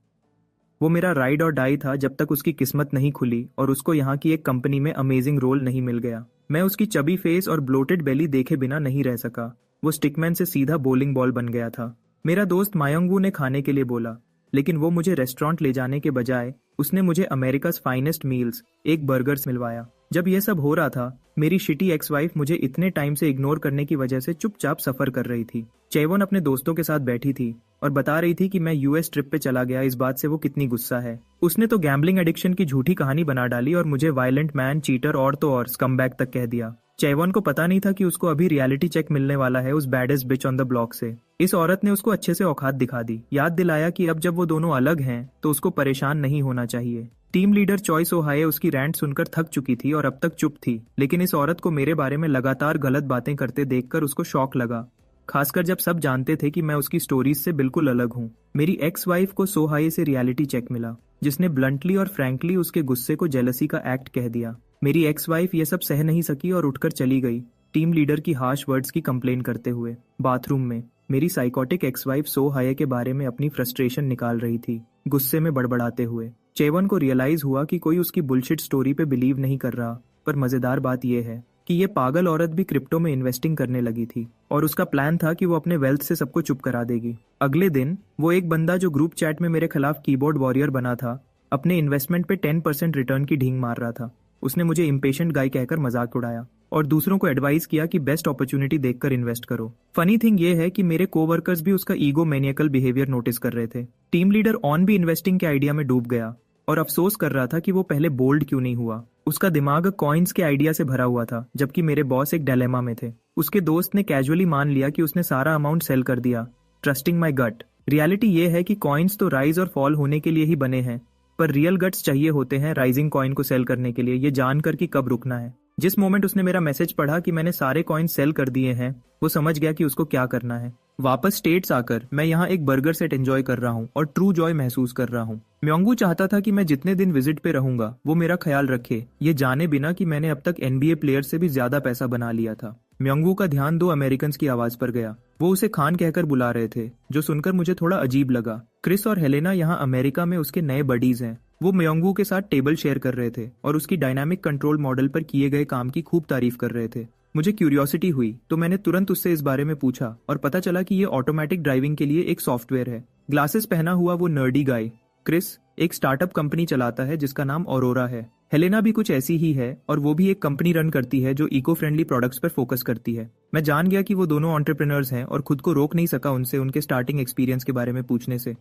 वो मेरा राइड और डाई था जब तक उसकी किस्मत नहीं खुली और उसको यहाँ की एक कंपनी में अमेजिंग रोल नहीं मिल गया। मैं उसकी चबी फेस और ब्लोटेड बेली देखे बिना नहीं रह सका। वो स्टिकमैन से सीधा बॉलिंग बॉल बन गया था। मेरा दोस्त मायोंगवू ने खाने के लिए बोला, लेकिन वो मुझे रेस्टोरेंट ले जाने के बजाय उसने मुझे अमेरिका's फाइनेस्ट मील्स, एक बर्गर्स मिलवाया। जब यह सब हो रहा था, मेरी शिटी एक्स वाइफ मुझे इतने टाइम से इग्नोर करने की वजह से चुपचाप सफर कर रही थी। चेवोन अपने दोस्तों के साथ बैठी थी और बता रही थी कि मैं यूएस ट्रिप पे चला गया। इस बात से वो कितनी गुस्सा है। उसने तो गैम्बलिंग एडिक्शन की झूठी कहानी बना डाली और मुझे वायलेंट मैन, चीटर और तो और स्कमबैग तक कह दिया। चेवोन को पता नहीं था कि उसको अभी रियलिटी चेक मिलने वाला है उस baddest bitch on the block से। इस औरत ने उसको अच्छे से औकात दिखा दी, याद दिलाया कि अब जब वो दोनों अलग हैं तो उसको परेशान नहीं होना चाहिए। टीम लीडर चॉइस ओहाये उसकी रैंट सुनकर थक चुकी थी और अब तक चुप थी, लेकिन इस औरत को मेरे बारे में लगातार गलत बातें करते देखकर उसको शौक लगा, खासकर जब सब जानते थे कि मैं उसकी स्टोरीज से बिल्कुल अलग हूँ। मेरी एक्स वाइफ को सोहाये से रियलिटी चेक मिला, जिसने ब्लंटली और फ्रैंकली उसके गुस्से को जेलसी का एक्ट कह दिया। मेरी एक्स वाइफ ये सब सह नहीं सकी और उठकर चली गई, टीम लीडर की हार्श वर्ड्स की कंप्लेन करते हुए। बाथरूम में मेरी साइकोटिक एक्स वाइफ सोहाये के बारे में अपनी फ्रस्ट्रेशन निकाल रही थी, गुस्से में बड़बड़ाते हुए। चेवन को रियलाइज हुआ कि कोई उसकी बुलशिट स्टोरी पे बिलीव नहीं कर रहा, पर मजेदार बात यह है कि ये पागल औरत भी क्रिप्टो में इन्वेस्टिंग करने लगी थी और उसका प्लान था कि वो अपने वेल्थ से सबको चुप करा देगी। अगले दिन वो एक बंदा जो ग्रुप चैट में मेरे खिलाफ कीबोर्ड वॉरियर बना था, अपने इन्वेस्टमेंट पे 10% रिटर्न की ढींग मार रहा था। उसने मुझे इम्पेशेंट गाय कहकर मजाक उड़ाया और दूसरों को एडवाइस किया कि बेस्ट अपॉर्चुनिटी देखकर इन्वेस्ट करो। फनी थिंग ये है कि मेरे कोवर्कर्स भी उसका ईगो मैनियकल बिहेवियर नोटिस कर रहे थे। टीम लीडर ऑन भी इन्वेस्टिंग के आइडिया में डूब गया और अफसोस कर रहा था कि वो पहले बोल्ड क्यों नहीं हुआ। उसका दिमाग कॉइन्स के आइडिया से भरा हुआ था, जबकि मेरे बॉस एक डायलेमा में थे। उसके दोस्त ने कैजुअली मान लिया कि उसने सारा अमाउंट सेल कर दिया, ट्रस्टिंग माई गट। रियलिटी ये है कि कॉइन्स तो राइज और फॉल होने के लिए ही बने हैं, पर रियल गट्स चाहिए होते हैं राइजिंग कॉइन को सेल करने के लिए, ये जानकर कि कब रुकना है। जिस मोमेंट उसने मेरा मैसेज पढ़ा कि मैंने सारे कॉइन सेल कर दिए हैं, वो समझ गया कि उसको क्या करना है। वापस स्टेट्स आकर मैं यहाँ एक बर्गर सेट एंजॉय कर रहा हूँ और ट्रू जॉय महसूस कर रहा हूँ। म्योंगू चाहता था कि मैं जितने दिन विजिट पे रहूंगा वो मेरा ख्याल रखे, ये जाने बिना कि मैंने अब तक NBA प्लेयर से भी ज्यादा पैसा बना लिया था। म्योंगू का ध्यान 2 अमेरिकन की आवाज पर गया। वो उसे खान कहकर बुला रहे थे, जो सुनकर मुझे थोड़ा अजीब लगा। क्रिस और हेलेना यहाँ अमेरिका में उसके नए बडीज हैं। वो म्योंगू के साथ टेबल शेयर कर रहे थे और उसकी डायनामिक कंट्रोल मॉडल पर किए गए काम की खूब तारीफ कर रहे थे। मुझे क्यूरियोसिटी हुई तो मैंने तुरंत उससे इस बारे में पूछा और पता चला कि ये ऑटोमेटिक ड्राइविंग के लिए एक सॉफ्टवेयर है। ग्लासेस पहना हुआ वो नर्डी गाय क्रिस एक स्टार्टअप कंपनी चलाता है जिसका नाम ऑरोरा है। हेलेना भी कुछ ऐसी ही है और वो भी एक कंपनी रन करती है जो इको फ्रेंडली प्रोडक्ट्स पर फोकस करती है। मैं जान गया कि वो दोनों एंटरप्रेन्योर्स हैं और खुद को रोक नहीं सका उनसे उनके स्टार्टिंग एक्सपीरियंस के बारे में पूछने से।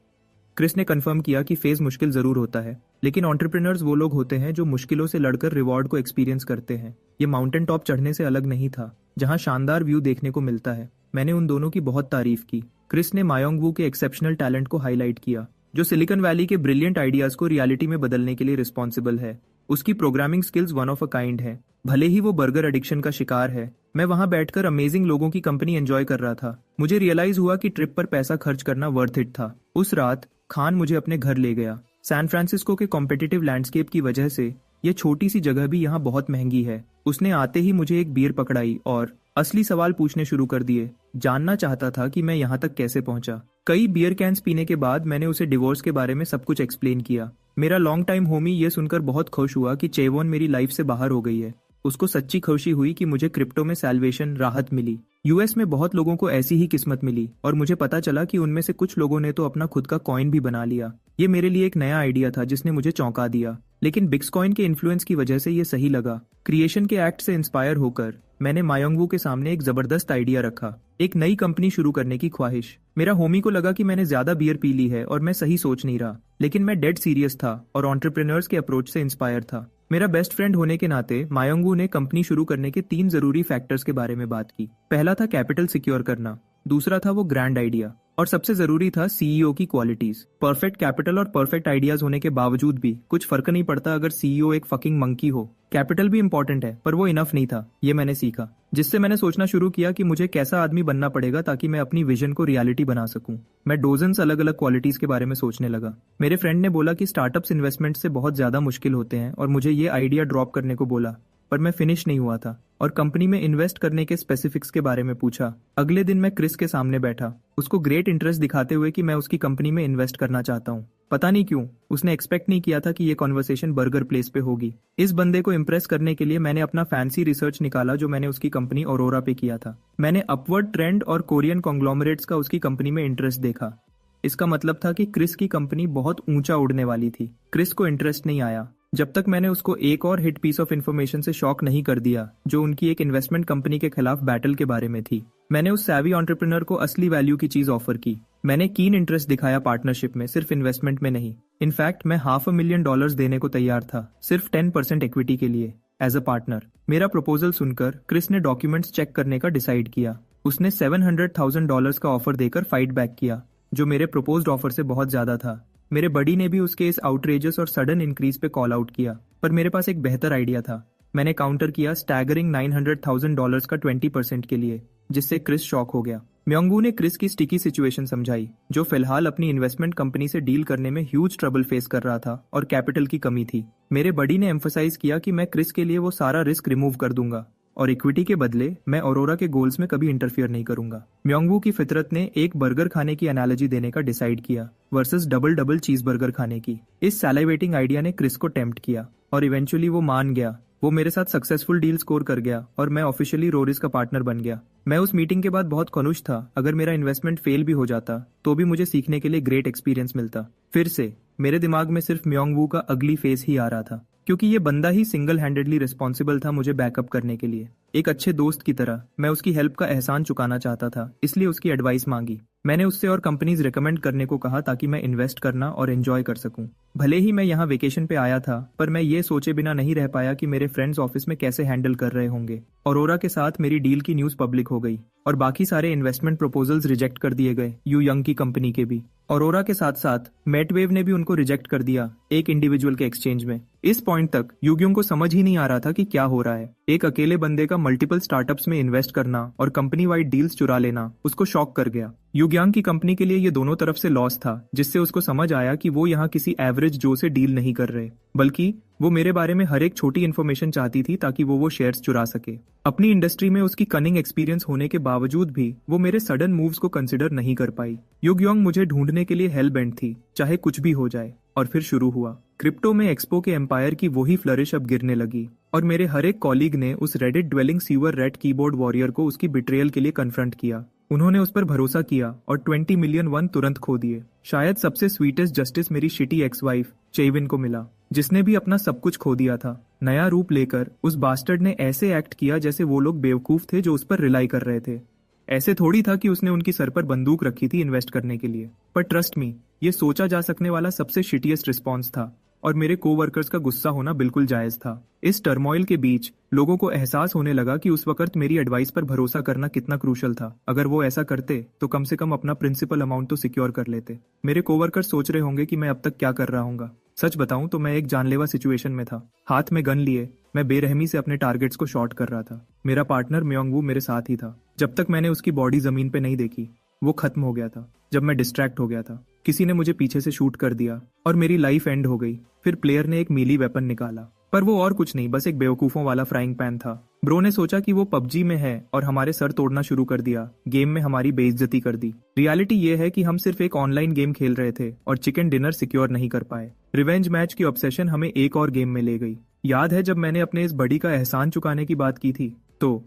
क्रिस ने कंफर्म किया कि फेज मुश्किल जरूर होता है, लेकिन एंटरप्रेन्योर्स वो लोग होते हैं जो मुश्किलों से लड़कर रिवॉर्ड को एक्सपीरियंस करते हैं। ये माउंटेन टॉप चढ़ने से अलग नहीं था, जहां शानदार व्यू देखने को मिलता है। मैंने उन दोनों की बहुत तारीफ की। क्रिस ने मायोंग वू के एक्सेप्शनल टैलेंट को हाईलाइट किया, जो सिलिकॉन वैली के ब्रिलियंट आइडियाज को रियलिटी में बदलने के लिए रिस्पॉन्सिबल है। उसकी programming skills one of a kind है, भले ही वो बर्गर एडिक्शन का शिकार है। मैं वहां बैठकर अमेजिंग लोगों की कंपनी एंजॉय कर रहा था। मुझे रियलाइज हुआ कि ट्रिप पर पैसा खर्च करना वर्थ इट था। उस रात खान मुझे अपने घर ले गया। सैन फ्रांसिस्को के कॉम्पिटिटिव लैंडस्केप की वजह से ये छोटी सी जगह भी यहाँ बहुत महंगी है। उसने आते ही मुझे एक बियर पकड़ाई और असली सवाल पूछने शुरू कर दिए। जानना चाहता था कि मैं यहाँ तक कैसे पहुंचा। कई बियर कैंस पीने के बाद मैंने उसे डिवोर्स के बारे में सब कुछ एक्सप्लेन किया। मेरा लॉन्ग टाइम होमी ये सुनकर बहुत खुश हुआ कि चेवोन मेरी लाइफ से बाहर हो गई है। उसको सच्ची खुशी हुई कि मुझे क्रिप्टो में सैल्वेशन, राहत मिली। यूएस में बहुत लोगों को ऐसी ही किस्मत मिली और मुझे पता चला कि उनमें से कुछ लोगों ने तो अपना खुद का कॉइन भी बना लिया। ये मेरे लिए एक नया आइडिया था जिसने मुझे चौंका दिया, लेकिन बिट्कॉइन के इन्फ्लुएंस की वजह से ये सही लगा। क्रिएशन के एक्ट से इंस्पायर होकर मैंने मायोंग वू के सामने एक जबरदस्त आइडिया रखा, एक नई कंपनी शुरू करने की ख्वाहिश। मेरा होमी को लगा कि मैंने ज्यादा बियर पी ली है और मैं सही सोच नहीं रहा, लेकिन मैं डेड सीरियस था और एंटरप्रेन्योर्स के अप्रोच से इंस्पायर था। मेरा बेस्ट फ्रेंड होने के नाते मायोंग वू ने कंपनी शुरू करने के 3 जरूरी फैक्टर्स के बारे में बात की। पहला था कैपिटल सिक्योर करना, दूसरा था वो ग्रैंड आइडिया, और सबसे जरूरी था सीईओ की क्वालिटीज। परफेक्ट कैपिटल और परफेक्ट आइडियाज होने के बावजूद भी कुछ फर्क नहीं पड़ता अगर सीईओ एक फकिंग मंकी हो। कैपिटल भी इंपॉर्टेंट है, पर वो इनफ नहीं था, ये मैंने सीखा। जिससे मैंने सोचना शुरू किया कि मुझे कैसा आदमी बनना पड़ेगा ताकि मैं अपनी विजन को रियलिटी बना सकूं। मैं डोजन्स अलग अलग क्वालिटीज के बारे में सोचने लगा। मेरे फ्रेंड ने बोला कि स्टार्टअप्स इन्वेस्टमेंट से बहुत ज्यादा मुश्किल होते हैं और मुझे ये आइडिया ड्रॉप करने को बोला, पर मैं फिनिश नहीं हुआ था और कंपनी में इन्वेस्ट करने के स्पेसिफिक्स के बारे में पूछा। अगले दिन मैं क्रिस के सामने बैठा, उसको ग्रेट इंटरेस्ट दिखाते हुए कि मैं उसकी कंपनी में इन्वेस्ट करना चाहता हूँ। पता नहीं क्यों उसने एक्सपेक्ट नहीं किया था कि ये कॉन्वर्सेशन बर्गर प्लेस पे होगी। इस बंदे को इम्प्रेस करने के लिए मैंने अपना फैंसी रिसर्च निकाला जो मैंने उसकी कंपनी औरोरा पे किया था। मैंने अपवर्ड ट्रेंड और कोरियन कॉन्ग्लोमरेट्स का उसकी कंपनी में इंटरेस्ट देखा। इसका मतलब था कि क्रिस की कंपनी बहुत ऊंचा उड़ने वाली थी। क्रिस को इंटरेस्ट नहीं आया जब तक मैंने उसको एक और हिट पीस ऑफ इन्फॉर्मेशन से शॉक नहीं कर दिया, जो उनकी एक इन्वेस्टमेंट कंपनी के खिलाफ बैटल के बारे में थी। मैंने उस सैवी एंटरप्रेन्योर को असली वैल्यू की चीज ऑफर की। मैंने कीन इंटरेस्ट दिखाया पार्टनरशिप में, सिर्फ इन्वेस्टमेंट में नहीं। इनफैक्ट मैं $500,000 देने को तैयार था, सिर्फ 10% इक्विटी के लिए एज अ पार्टनर। मेरा प्रपोजल सुनकर क्रिस ने डॉक्यूमेंट्स चेक करने का डिसाइड किया। उसने $700,000 का ऑफर देकर फाइट बैक किया, जो मेरे प्रपोज्ड ऑफर से बहुत ज्यादा था। मेरे बडी ने भी उसके इस आउटरेजस और सडन इंक्रीज पे कॉल आउट किया, पर मेरे पास एक बेहतर आइडिया था। मैंने काउंटर किया स्टैगरिंग $900,000 का 20% के लिए, जिससे क्रिस शॉक हो गया। म्योंगवू ने क्रिस की स्टिकी सिचुएशन समझाई, जो फिलहाल अपनी इन्वेस्टमेंट कंपनी से डील करने में ह्यूज ट्रबल फेस कर रहा था और कैपिटल की कमी थी। मेरे बडी ने एम्फसाइज किया कि मैं क्रिस के लिए वो सारा रिस्क रिमूव कर दूंगा और इक्विटी के बदले मैं औरोरा के गोल्स में कभी इंटरफियर नहीं करूंगा। म्योंगवू की फितरत ने एक बर्गर खाने की एनालॉजी देने का डिसाइड किया वर्सेस डबल चीज बर्गर खाने की। इस सैलिवेटिंग आइडिया ने क्रिस को टेम्प्ट किया और इवेंचुअली वो मान गया। वो मेरे साथ सक्सेसफुल डील स्कोर कर गया और मैं ऑफिशियली रोरिस का पार्टनर बन गया। मैं उस मीटिंग के बाद बहुत खुश था। अगर मेरा इन्वेस्टमेंट फेल भी हो जाता तो भी मुझे सीखने के लिए ग्रेट एक्सपीरियंस मिलता। फिर से मेरे दिमाग में सिर्फ म्योंगवू का अगली फेस ही आ रहा था, क्योंकि ये बंदा ही सिंगल हैंडेडली रिस्पॉन्सिबल था मुझे बैकअप करने के लिए। एक अच्छे दोस्त की तरह मैं उसकी हेल्प का एहसान चुकाना चाहता था, इसलिए उसकी एडवाइस मांगी। मैंने उससे और कंपनीज रिकमेंड करने को कहा ताकि मैं इन्वेस्ट करना और एंजॉय कर सकूं। भले ही मैं यहाँ वेकेशन पे आया था, पर मैं ये सोचे बिना नहीं रह पाया कि मेरे फ्रेंड्स ऑफिस में कैसे हैंडल कर रहे होंगे। औरोरा के साथ मेरी डील की न्यूज पब्लिक हो गई और बाकी सारे इन्वेस्टमेंट प्रपोजल्स रिजेक्ट कर दिए गए, यू यंग की कंपनी के भी। औरोरा के साथ साथ मेटवेव ने भी उनको रिजेक्ट कर दिया, एक इंडिविजुअल के एक्सचेंज में। इस पॉइंट तक यूग्योंग को समझ ही नहीं आ रहा था कि क्या हो रहा है। एक अकेले बंदे का मल्टीपल स्टार्टअप्स में इन्वेस्ट करना और कंपनी वाइड डील्स चुरा लेना उसको शॉक कर गया। यूग्यांग की कंपनी के लिए ये दोनों तरफ से लॉस था, जिससे उसको समझ आया कि वो यहाँ किसी एवरेज जो से डील नहीं कर रहे, बल्कि वो मेरे बारे में हर एक छोटी इन्फॉर्मेशन चाहती थी ताकि वो शेयर्स चुरा सके। अपनी इंडस्ट्री में उसकी कनिंग एक्सपीरियंस होने के बावजूद भी वो मेरे सडन मूव्स को कंसिडर नहीं कर पाई। यूग्योंग मुझे ढूंढने के लिए हेल बेंट थी, चाहे कुछ भी हो जाए। और फिर शुरू हुआ। क्रिप्टो में एक्सपो के एम्पायर की वही फ्लरिश अब गिरने लगी और मेरे हर एक कॉलीग ने उस Reddit dwelling sewer red keyboard warrior को उसकी बिट्रेयल के लिए कन्फ्रंट किया। उन्होंने उस पर भरोसा किया और 20 मिलियन वन तुरंत खो दिए। शायद सबसे स्वीटेस्ट जस्टिस मेरी शिटी एक्स वाइफ चेविन को मिला, जिसने भी अपना सब कुछ खो दिया था। नया रूप लेकर उस बास्टर्ड ने ऐसे एक्ट किया जैसे वो लोग बेवकूफ थे जो उस पर रिलाई कर रहे थे। ऐसे थोड़ी था कि उसने उनकी सर पर बंदूक रखी थी इन्वेस्ट करने के लिए। पर ट्रस्ट मी, ये सोचा जा सकने वाला सबसे शिटिएस्ट रिस्पॉन्स था और मेरे कोवर्कर्स का गुस्सा होना बिल्कुल जायज था। इस टर्मोइल के बीच लोगों को एहसास होने लगा कि उस वक्त मेरी एडवाइस पर भरोसा करना कितना क्रूशल था। अगर वो ऐसा करते तो कम से कम अपना प्रिंसिपल अमाउंट तो सिक्योर कर लेते। मेरे कोवर्कर्स सोच रहे होंगे कि मैं अब तक क्या कर रहा हूँ। सच बताऊं तो मैं एक जानलेवा सिचुएशन में था। हाथ में गन लिए मैं बेरहमी से अपने टारगेट्स को शॉट कर रहा था। मेरा पार्टनर म्योंग वू मेरे साथ ही था। जब तक मैंने उसकी बॉडी जमीन पे नहीं देखी वो खत्म हो गया था। जब मैं डिस्ट्रैक्ट हो गया था किसी ने मुझे पीछे से शूट कर दिया और मेरी लाइफ एंड हो गई। फिर प्लेयर ने एक मीली वेपन निकाला, पर वो और कुछ नहीं, बस एक बेवकूफों वाला फ्राइंग पैन था। ब्रो ने सोचा कि वो पबजी में है और हमारे सर तोड़ना शुरू कर दिया। गेम में हमारी बेइज्जती कर दी। रियलिटी ये है कि हम सिर्फ एक ऑनलाइन गेम खेल रहे थे और चिकन डिनर सिक्योर नहीं कर पाए। रिवेंज मैच की ऑब्सेशन हमें एक और गेम में ले गई। याद है जब मैंने अपने इस बड़ी का एहसान चुकाने की बात की थी, तो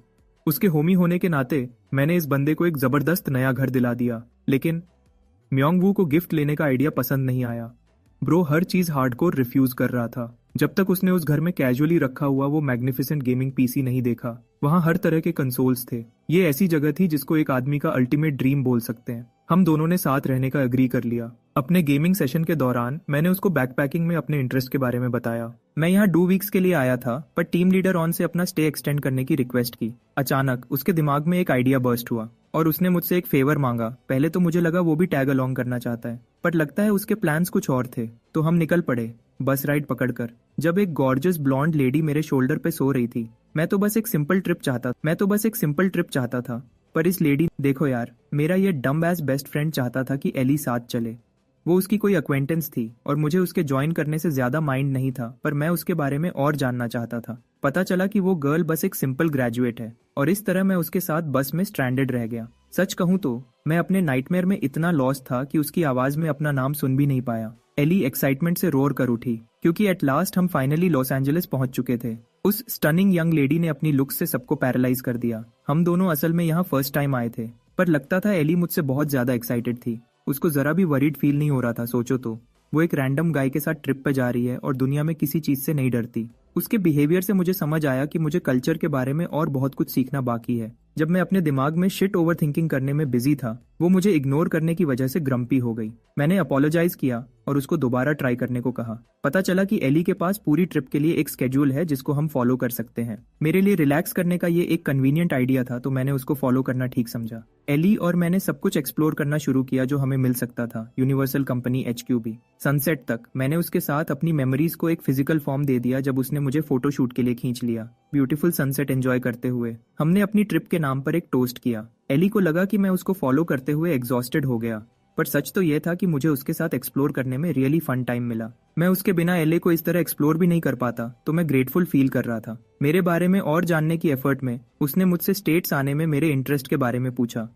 उसके होमी होने के नाते मैंने इस बंदे को एक जबरदस्त नया घर दिला दिया। लेकिन म्योंग वू को गिफ्ट लेने का आइडिया पसंद नहीं आया। ब्रो हर चीज हार्डकोर रिफ्यूज कर रहा था जब तक उसने उस घर में कैजुअली रखा हुआ वो मैग्निफिसेंट गेमिंग पीसी नहीं देखा। वहां हर तरह के कंसोल्स थे। ये ऐसी जगह थी जिसको एक आदमी का अल्टीमेट ड्रीम बोल सकते हैं। हम दोनों ने साथ रहने का एग्री कर लिया। अपने गेमिंग सेशन के दौरान मैंने उसको बैकपैकिंग में अपने इंटरेस्ट के बारे में बताया। मैं यहाँ 2 वीक्स के लिए आया था, पर टीम लीडर ऑन से अपना स्टे एक्सटेंड करने की रिक्वेस्ट की। अचानक उसके दिमाग में एक आइडिया बर्स्ट हुआ और उसने मुझसे एक फेवर मांगा। पहले तो मुझे लगा वो भी टैग अलोंग करना चाहता है, पर लगता है उसके प्लान्स कुछ और थे। तो हम निकल पड़े बस राइड पकड़कर। जब एक गॉर्जियस ब्लॉन्ड लेडी मेरे शोल्डर पे सो रही थी, मैं तो बस एक सिंपल ट्रिप चाहता था। पर इस लेडी, देखो यार, मेरा ये डम्ब एज बेस्ट फ्रेंड चाहता था कि एली साथ चले। वो उसकी कोई अक्वेंटेंस थी और मुझे उसके ज्वाइन करने से ज्यादा माइंड नहीं था, पर मैं उसके बारे में और जानना चाहता था। पता चला कि वो गर्ल बस एक सिंपल ग्रेजुएट है और इस तरह मैं उसके साथ बस में स्ट्रैंडेड रह गया। सच कहूं तो मैं अपने नाइटमेयर में इतना लॉस्ट था कि उसकी आवाज में अपना नाम सुन भी नहीं पाया। एली एक्साइटमेंट से रोर कर उठी क्योंकि एट लास्ट हम फाइनली लॉस एंजलिस पहुंच चुके थे। उस स्टनिंग यंग लेडी ने अपनी लुक्स से सबको पैरालाइज कर दिया। हम दोनों असल में यहाँ फर्स्ट टाइम आए थे, पर लगता था एली मुझसे बहुत ज्यादा एक्साइटेड थी। उसको जरा भी वरीड फील नहीं हो रहा था। सोचो तो, वो एक रैंडम गाय के साथ ट्रिप पे जा रही है और दुनिया में किसी चीज से नहीं डरती। उसके बिहेवियर से मुझे समझ आया कि मुझे कल्चर के बारे में और बहुत कुछ सीखना बाकी है। जब मैं अपने दिमाग में शिट ओवर थिंकिंग करने में बिजी था, वो मुझे इग्नोर करने की वजह से ग्रम्पी हो गई। मैंने अपोलोजाइज किया और उसको दोबारा ट्राई करने को कहा। पता चला कि एली के पास पूरी ट्रिप के लिए एक स्केड्यूल है जिसको हम फॉलो कर सकते हैं। मेरे लिए रिलैक्स करने का ये एक कन्वीनियंट आइडिया था, तो मैंने उसको फॉलो करना ठीक समझा। एली और मैंने सब कुछ एक्सप्लोर करना शुरू किया जो हमें मिल सकता था। यूनिवर्सल कंपनी HQB, सनसेट तक। मैंने उसके साथ अपनी मेमोरीज को एक फिजिकल फॉर्म दे दिया जब उसने मुझे फोटोशूट के लिए खींच लिया। ब्यूटीफुल सनसेट एंजॉय करते हुए हमने अपनी ट्रिप के नाम पर एक टोस्ट किया। एली को लगा कि मैं उसको फॉलो करते हुए एग्जॉस्टेड हो गया, पर सच तो यह था कि मुझे उसके साथ एक्सप्लोर करने में रियली फन टाइम मिला। मैं उसके बिना एले को इस तरह एक्सप्लोर भी नहीं कर पाता, तो मैं ग्रेटफुल फील कर रहा था। मेरे बारे में और जानने की एफर्ट में उसने मुझसे स्टेट्स आने में मेरे इंटरेस्ट के बारे में पूछा।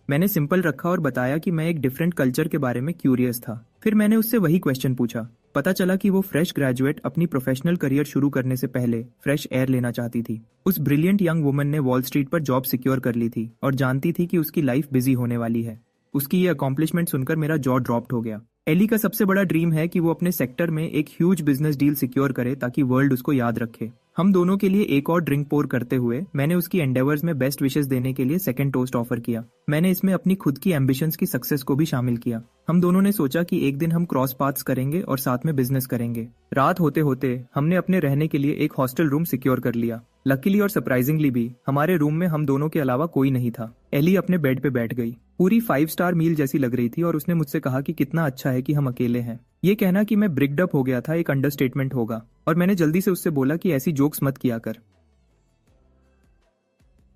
मैंने सिंपल रखा और बताया कि मैं एक डिफरेंट कल्चर के बारे में क्यूरियस था। फिर मैंने उससे वही क्वेश्चन पूछा। पता चला कि वो फ्रेश ग्रेजुएट अपनी प्रोफेशनल करियर शुरू करने से पहले फ्रेश एयर लेना चाहती थी। उस ब्रिलियंट यंग वुमन ने वॉल स्ट्रीट पर जॉब सिक्योर कर ली थी और जानती थी कि उसकी लाइफ बिजी होने वाली है। उसकी ये अकॉम्प्लिशमेंट सुनकर मेरा जॉ ड्रॉप्ड हो गया। एली का सबसे बड़ा ड्रीम है कि वो अपने सेक्टर में एक ह्यूज बिजनेस डील सिक्योर करे ताकि वर्ल्ड उसको याद रखे। हम दोनों के लिए एक और ड्रिंक पोर करते हुए मैंने उसकी एंडेवर्स में बेस्ट विशेस देने के लिए सेकंड टोस्ट ऑफर किया। मैंने इसमें अपनी खुद की एम्बिशंस की सक्सेस को भी शामिल किया। हम दोनों ने सोचा कि एक दिन हम क्रॉस पाथ्स करेंगे और साथ में बिजनेस करेंगे। रात होते होते हमने अपने रहने के लिए एक हॉस्टल रूम सिक्योर कर लिया। लकीली और सरप्राइजिंगली भी हमारे रूम में हम दोनों के अलावा कोई नहीं था। एली अपने बेड पे बैठ गई। पूरी 5 स्टार मील जैसी लग रही थी और उसने मुझसे कहा कि कितना अच्छा है कि हम अकेले हैं। ये कहना कि मैं ब्रिक्ड अप हो गया था एक अंडरस्टेटमेंट होगा, और मैंने जल्दी से उससे बोला कि ऐसी जोक्स मत किया कर।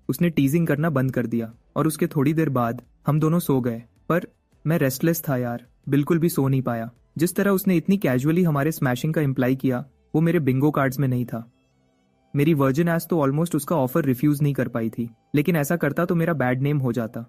उसने टीजिंग करना बंद कर दिया और उसके थोड़ी देर बाद हम दोनों सो गए। पर मैं रेस्टलेस था यार, बिल्कुल भी सो नहीं पाया। जिस तरह उसने इतनी कैजुअली हमारे स्मैशिंग का इम्प्लाई किया, वो मेरे बिंगो कार्ड्स में नहीं था। मेरी वर्जिन एस तो ऑलमोस्ट उसका ऑफर रिफ्यूज नहीं कर पाई थी, लेकिन ऐसा करता तो मेरा बैड नेम हो जाता।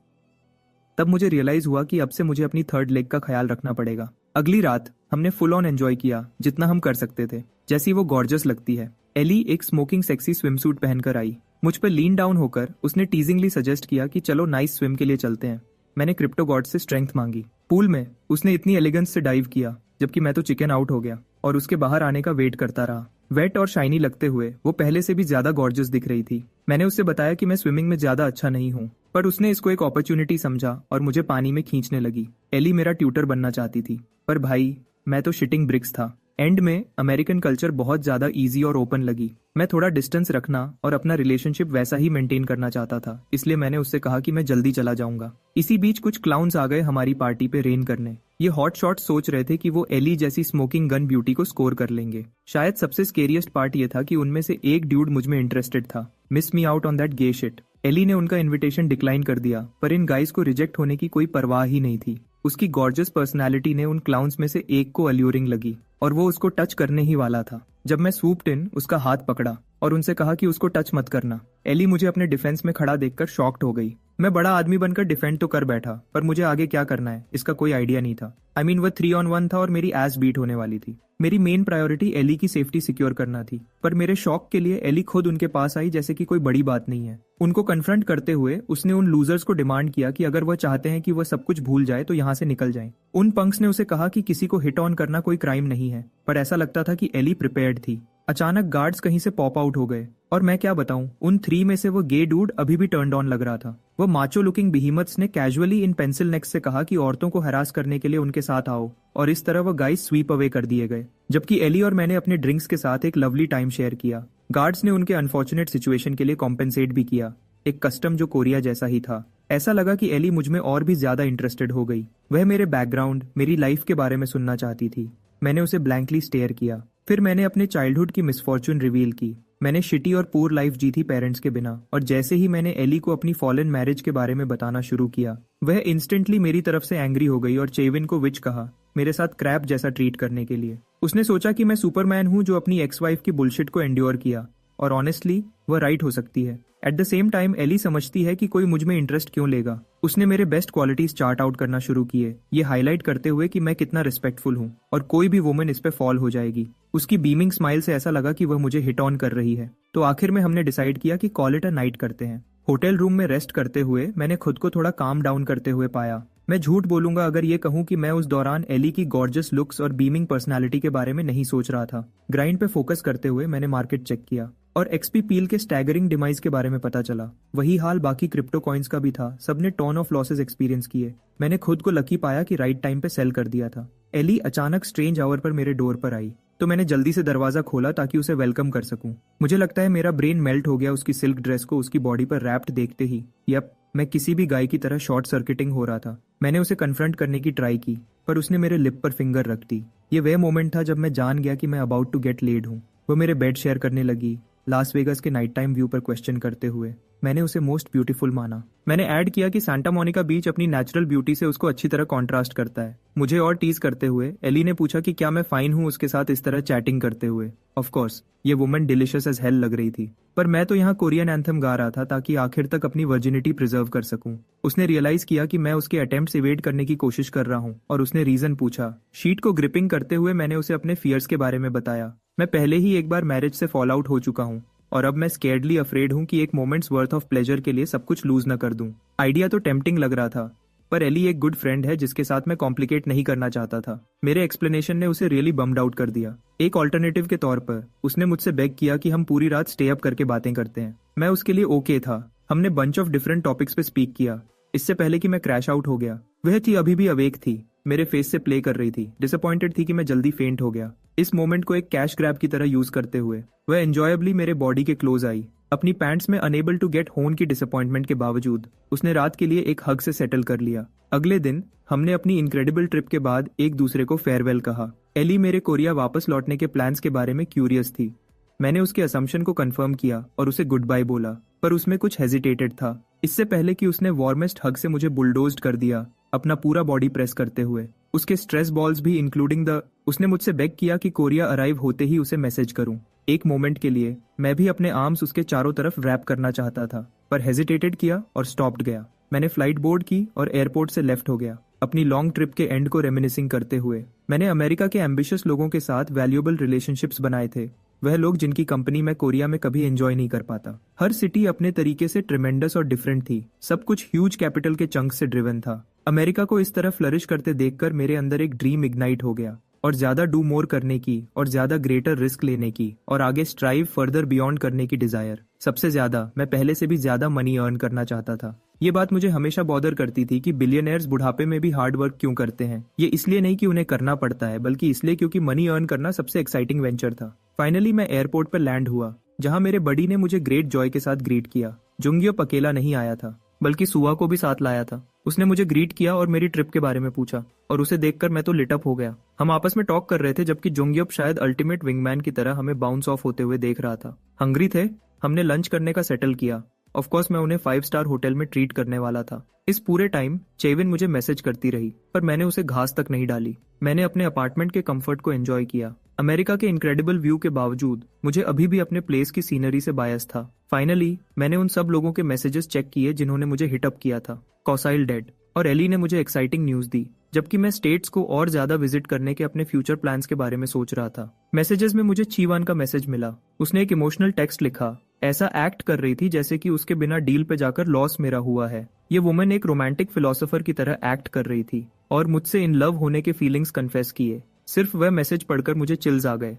तब मुझे रियलाइज हुआ कि अब से मुझे अपनी थर्ड लेग का ख्याल रखना पड़ेगा। अगली रात हमने फुल ऑन एंजॉय किया जितना हम कर सकते थे। जैसी वो गॉर्जियस लगती है। एली एक स्मोकिंग सेक्सी स्विमसूट पहनकर आई। मुझ पर लीन डाउन होकर उसने टीजिंगली सजेस्ट किया कि चलो नाइस स्विम के लिए चलते हैं। मैंने क्रिप्टो गॉड से स्ट्रेंथ मांगी। पूल में उसने इतनी एलिगेंस से डाइव किया, जबकि मैं तो चिकन आउट हो गया और उसके बाहर आने का वेट करता रहा। वेट और शाइनी लगते हुए वो पहले से भी ज्यादा गॉर्जियस दिख रही थी। मैंने उससे बताया कि मैं स्विमिंग में ज्यादा अच्छा नहीं हूँ, पर पर उसने इसको एक अपॉर्चुनिटी समझा और मुझे पानी में खींचने लगी। एली मेरा ट्यूटर बनना चाहती थी, पर भाई मैं तो शिटिंग ब्रिक्स था। एंड में अमेरिकन कल्चर बहुत ज़्यादा इजी और ओपन लगी। मैं थोड़ा डिस्टेंस रखना और अपना रिलेशनशिप वैसा ही मेंटेन करना चाहता था, इसलिए मैंने उससे कहा कि मैं जल्दी चला जाऊंगा। इसी बीच कुछ क्लाउन्स आ गए हमारी पार्टी पे रेन करने। ये हॉट शॉट सोच रहे थे कि वो एली जैसी स्मोकिंग गन ब्यूटी को स्कोर कर लेंगे। शायद सबसे स्केरियस्ट पार्ट ये था कि उनमें से एक ड्यूड मुझ में इंटरेस्टेड था। Miss me out on that gay shit. Ellie ने उनका इन्विटेशन डिक्लाइन कर दिया, पर इन गाइज को रिजेक्ट होने की कोई परवाह ही नहीं थी। उसकी गॉर्जियस पर्सनालिटी ने उन क्लाउन्स में से एक को अल्यूरिंग लगी और वो उसको टच करने ही वाला था जब मैं स्वूप्ड इन उसका हाथ पकड़ा और उनसे कहा कि उसको टच मत करना। एली मुझे अपने डिफेंस में खड़ा देखकर शॉक्ड हो गई। मैं बड़ा आदमी बनकर डिफेंड तो कर बैठा, पर मुझे आगे क्या करना है इसका कोई आइडिया नहीं था। आई मीन वो 3-on-1 था और मेरी एस बीट होने वाली थी। मेरी मेन प्रायोरिटी एली की सेफ्टी सिक्योर करना थी, पर मेरे शौक के लिए एली खुद उनके पास आई जैसे कि कोई बड़ी बात नहीं है। उनको कन्फ्रंट करते हुए उसने उन लूजर्स को डिमांड किया कि अगर वह चाहते हैं कि वह सब कुछ भूल जाए तो यहाँ से निकल जाएं। उन पंक्स ने उसे कहा कि किसी को हिट ऑन करना कोई क्राइम नहीं है, पर ऐसा लगता था कि एली प्रिपेयर्ड थी। अचानक गार्ड्स कहीं से पॉप आउट हो गए और मैं क्या बताऊं, उन 3 में से वो गे डूड अभी भी टर्न्ड ऑन लग रहा था। वो माचो लुकिंग बिहीमथ्स ने कैजुअली इन पेंसिल नेक्स से कहा कि औरतों को हरास करने के लिए उनके साथ आओ, और इस तरह वो गाइस स्वीप अवे कर दिए गए, जबकि एली और मैंने अपने ड्रिंक्स के साथ एक लवली टाइम शेयर किया। गार्ड्स ने उनके अनफॉर्चुनेट सिचुएशन के लिए कॉम्पेंसेट भी किया, एक कस्टम जो कोरिया जैसा ही था। ऐसा लगा कि एली मुझ में और भी ज्यादा इंटरेस्टेड हो गई। वह मेरे बैकग्राउंड, मेरी लाइफ के बारे में सुनना चाहती थी। मैंने उसे ब्लैंकली स्टेयर किया। फिर मैंने अपने चाइल्डहुड की मिसफॉर्चून रिवील की। मैंने शिटी और पूर लाइफ जी थी पेरेंट्स के बिना, और जैसे ही मैंने एली को अपनी फॉलन मैरिज के बारे में बताना शुरू किया, वह इंस्टेंटली मेरी तरफ से एंग्री हो गई और चेविन को विच कहा, मेरे साथ क्रैप जैसा ट्रीट करने के लिए। उसने सोचा कि मैं सुपरमैन हूं जो अपनी एक्स वाइफ की बुलशिट को एंड्योर किया, और ऑनेस्टली वह राइट हो सकती है। At the same time Ellie समझती है कि कोई मुझ में इंटरेस्ट क्यों लेगा। उसने मेरे बेस्ट क्वालिटीज चार्ट आउट करना शुरू किए, ये हाईलाइट करते हुए कि मैं कितना रिस्पेक्टफुल हूँ और कोई भी वुमन इस पे फॉल हो जाएगी। उसकी बीमिंग स्माइल से ऐसा लगा कि वह मुझे हिट ऑन कर रही है। तो आखिर में हमने डिसाइड किया कि कॉल इट अ नाइट करते हैं। होटल रूम में रेस्ट करते हुए मैंने खुद को थोड़ा काम डाउन करते हुए पाया। मैं झूठ बोलूंगा अगर ये कहूं कि मैं उस दौरान एली की गॉर्जियस लुक्स और बीमिंग पर्सनालिटी के बारे में नहीं सोच रहा था। ग्राइंड पे फोकस करते हुए मैंने मार्केट चेक किया और एक्सपी पील के स्टैगरिंग डिमाइस के बारे में पता चला। वही हाल बाकी क्रिप्टो कॉइन्स का भी था। सबने टॉन ऑफ लॉसेस एक्सपीरियंस किए। मैंने खुद को लकी पाया कि राइट टाइम पे सेल कर दिया था। एली अचानक स्ट्रेंज आवर पर मेरे डोर पर आई, तो मैंने जल्दी से दरवाजा खोला ताकि उसे वेलकम कर सकूं। मुझे लगता है मेरा ब्रेन मेल्ट हो गया उसकी सिल्क ड्रेस को उसकी बॉडी पर रैप्ड देखते ही। यप, मैं किसी भी गाय की तरह शॉर्ट सर्किटिंग हो रहा था। मैंने उसे कन्फ्रंट करने की ट्राई की, पर उसने मेरे लिप पर फिंगर रख दी। ये वह मोमेंट था जब मैं जान गया कि मैं अबाउट टू गेट लेड हूँ। वो मेरे बेड शेयर करने लगी, लास वेगस के नाइट टाइम व्यू पर क्वेश्चन करते हुए। मैंने उसे मोस्ट ब्यूटीफुल माना। मैंने ऐड किया कि सांता मोनिका बीच अपनी नेचुरल ब्यूटी से उसको अच्छी तरह कॉन्ट्रास्ट करता है। मुझे और टीज करते हुए एली ने पूछा कि क्या मैं फाइन हूँ उसके साथ इस तरह चैटिंग करते हुए। ऑफ कोर्स ये वुमन डिलिशियस एज हेल लग रही थी, पर मैं तो यहाँ कोरियन एंथम गा रहा था ताकि आखिर तक अपनी वर्जिनिटी प्रिजर्व कर सकूं। उसने रियलाइज किया कि मैं उसके अटेम्प्ट्स इवेड करने की कोशिश कर रहा हूँ और उसने रीजन पूछा। शीट को ग्रिपिंग करते हुए मैंने उसे अपने फियर्स के बारे में बताया। मैं पहले ही एक बार मैरिज से फॉल आउट हो चुका हूँ और अब मैं स्केर्डली अफ्रेड हूँ कि एक मोमेंट्स वर्थ ऑफ प्लेजर के लिए सब कुछ लूज न कर दूं। आइडिया तो टेम्पटिंग लग रहा था, पर एली एक गुड फ्रेंड है जिसके साथ मैं कॉम्प्लिकेट नहीं करना चाहता था। मेरे एक्सप्लेनेशन ने उसे रियली बम्ड आउट कर दिया। एक ऑल्टरनेटिव के तौर पर उसने मुझसे बेग किया कि हम पूरी रात स्टे अप करके बातें करते हैं। मैं उसके लिए ओके था। हमने बंच ऑफ डिफरेंट टॉपिक्स पे स्पीक किया इससे पहले कि मैं क्रैश आउट हो गया। वह थी अभी भी अवेक थी, मेरे फेस से प्ले कर रही थी, डिसअपॉइंटेड थी कि मैं जल्दी फेंट हो गया। इस मोमेंट को एक कैश ग्रैब की तरह यूज करते हुए वह एंजॉयबली मेरे बॉडी के क्लोज आई। अपनी पैंट्स में अनेबल टू गेट होन की डिसअपॉइंटमेंट के बावजूद उसने रात के लिए एक हग से सेटल कर लिया। अगले दिन हमने अपनी इनक्रेडिबल ट्रिप के बाद एक दूसरे को फेयरवेल कहा। एली मेरे कोरिया वापस लौटने के प्लान्स के बारे में क्यूरियस थी। मैंने उसके असम्पशन को कंफर्म किया और उसे गुड बाय बोला, पर उसमें कुछ हेजिटेटेड था। इससे पहले कि उसने वार्मेस्ट हग से मुझे बुलडोज्ड कर दिया, अपना पूरा बॉडी प्रेस करते हुए, उसके स्ट्रेस बॉल्स भी इंक्लूडिंग द। उसने मुझसे बेग किया कि कोरिया अराइव होते ही उसे मैसेज करूं। एक मोमेंट के लिए मैं भी अपने आर्म्स उसके चारों तरफ रैप करना चाहता था, पर हेजिटेटेड किया और स्टॉप्ड गया। मैंने फ्लाइट बोर्ड की और एयरपोर्ट से लेफ्ट हो गया, अपनी लॉन्ग ट्रिप के एंड को रेमिनिसिंग करते हुए। मैंने अमेरिका के एम्बिशियस लोगों के साथ वैल्यूएबल रिलेशनशिप्स बनाए थे, वह लोग जिनकी कंपनी मैं कोरिया में कभी एंजॉय नहीं कर पाता। हर सिटी अपने तरीके से ट्रिमेंडस और डिफरेंट थी। सब कुछ ह्यूज कैपिटल के चंक से ड्रिवन था। अमेरिका को इस तरह फ्लरिश करते देखकर मेरे अंदर एक ड्रीम इग्नाइट हो गया, और ज्यादा डू मोर करने की और ज्यादा ग्रेटर रिस्क लेने की और आगे स्ट्राइव फर्दर बियॉन्ड करने की डिजायर। सबसे ज्यादा मैं पहले से भी ज्यादा मनी अर्न करना चाहता था। ये बात मुझे हमेशा बॉदर करती थी कि बिलियनर्स बुढ़ापे में भी हार्ड वर्क क्यों करते हैं। ये इसलिए नहीं कि उन्हें करना पड़ता है, बल्कि इसलिए क्योंकि मनी अर्न करना सबसे एक्साइटिंग वेंचर था। फाइनली मैं एयरपोर्ट पर लैंड हुआ, जहां मेरे बडी ने मुझे ग्रेट जॉय के साथ ग्रीट किया। जुंगयोप अकेला नहीं आया था, बल्कि सुआ को भी साथ लाया था। उसने मुझे ग्रीट किया और मेरी ट्रिप के बारे में पूछा, और उसे देखकर मैं तो लिट अप हो गया। हम आपस में टॉक कर रहे थे, जबकि जुंगयोप शायद अल्टीमेट विंगमैन की तरह हमें बाउंस ऑफ होते हुए देख रहा था। हंग्री थे, हमने लंच करने का सेटल किया। ऑफ कोर्स मैं उन्हें 5 स्टार होटल में ट्रीट करने वाला था। इस पूरे टाइम चेविन मुझे मैसेज करती रही, पर मैंने उसे घास तक नहीं डाली। मैंने अपने अपार्टमेंट के कंफर्ट को एंजॉय किया। अमेरिका के इनक्रेडिबल व्यू के बावजूद मुझे अभी भी अपने प्लेस की सीनरी से बायस था। फाइनली मैंने उन सब लोगों के मैसेजेस चेक किए जिन्होंने मुझे हिट अप किया था। कॉसाइल डेड, और एली ने मुझे एक्साइटिंग न्यूज दी, जबकि मैं स्टेट्स को और ज्यादा विजिट करने के अपने फ्यूचर प्लान्स के बारे में सोच रहा था। मैसेजेस में मुझे चीवान का मैसेज मिला। उसने एक इमोशनल टेक्स्ट लिखा, ऐसा एक्ट कर रही थी जैसे कि उसके बिना डील पे जाकर लॉस मेरा हुआ है। ये वुमन एक रोमांटिक फिलोसोफर की तरह एक्ट कर रही थी और मुझसे इन लव होने के फीलिंग्स कन्फेस किए। सिर्फ वह मैसेज पढ़कर मुझे चिल्स आ गए।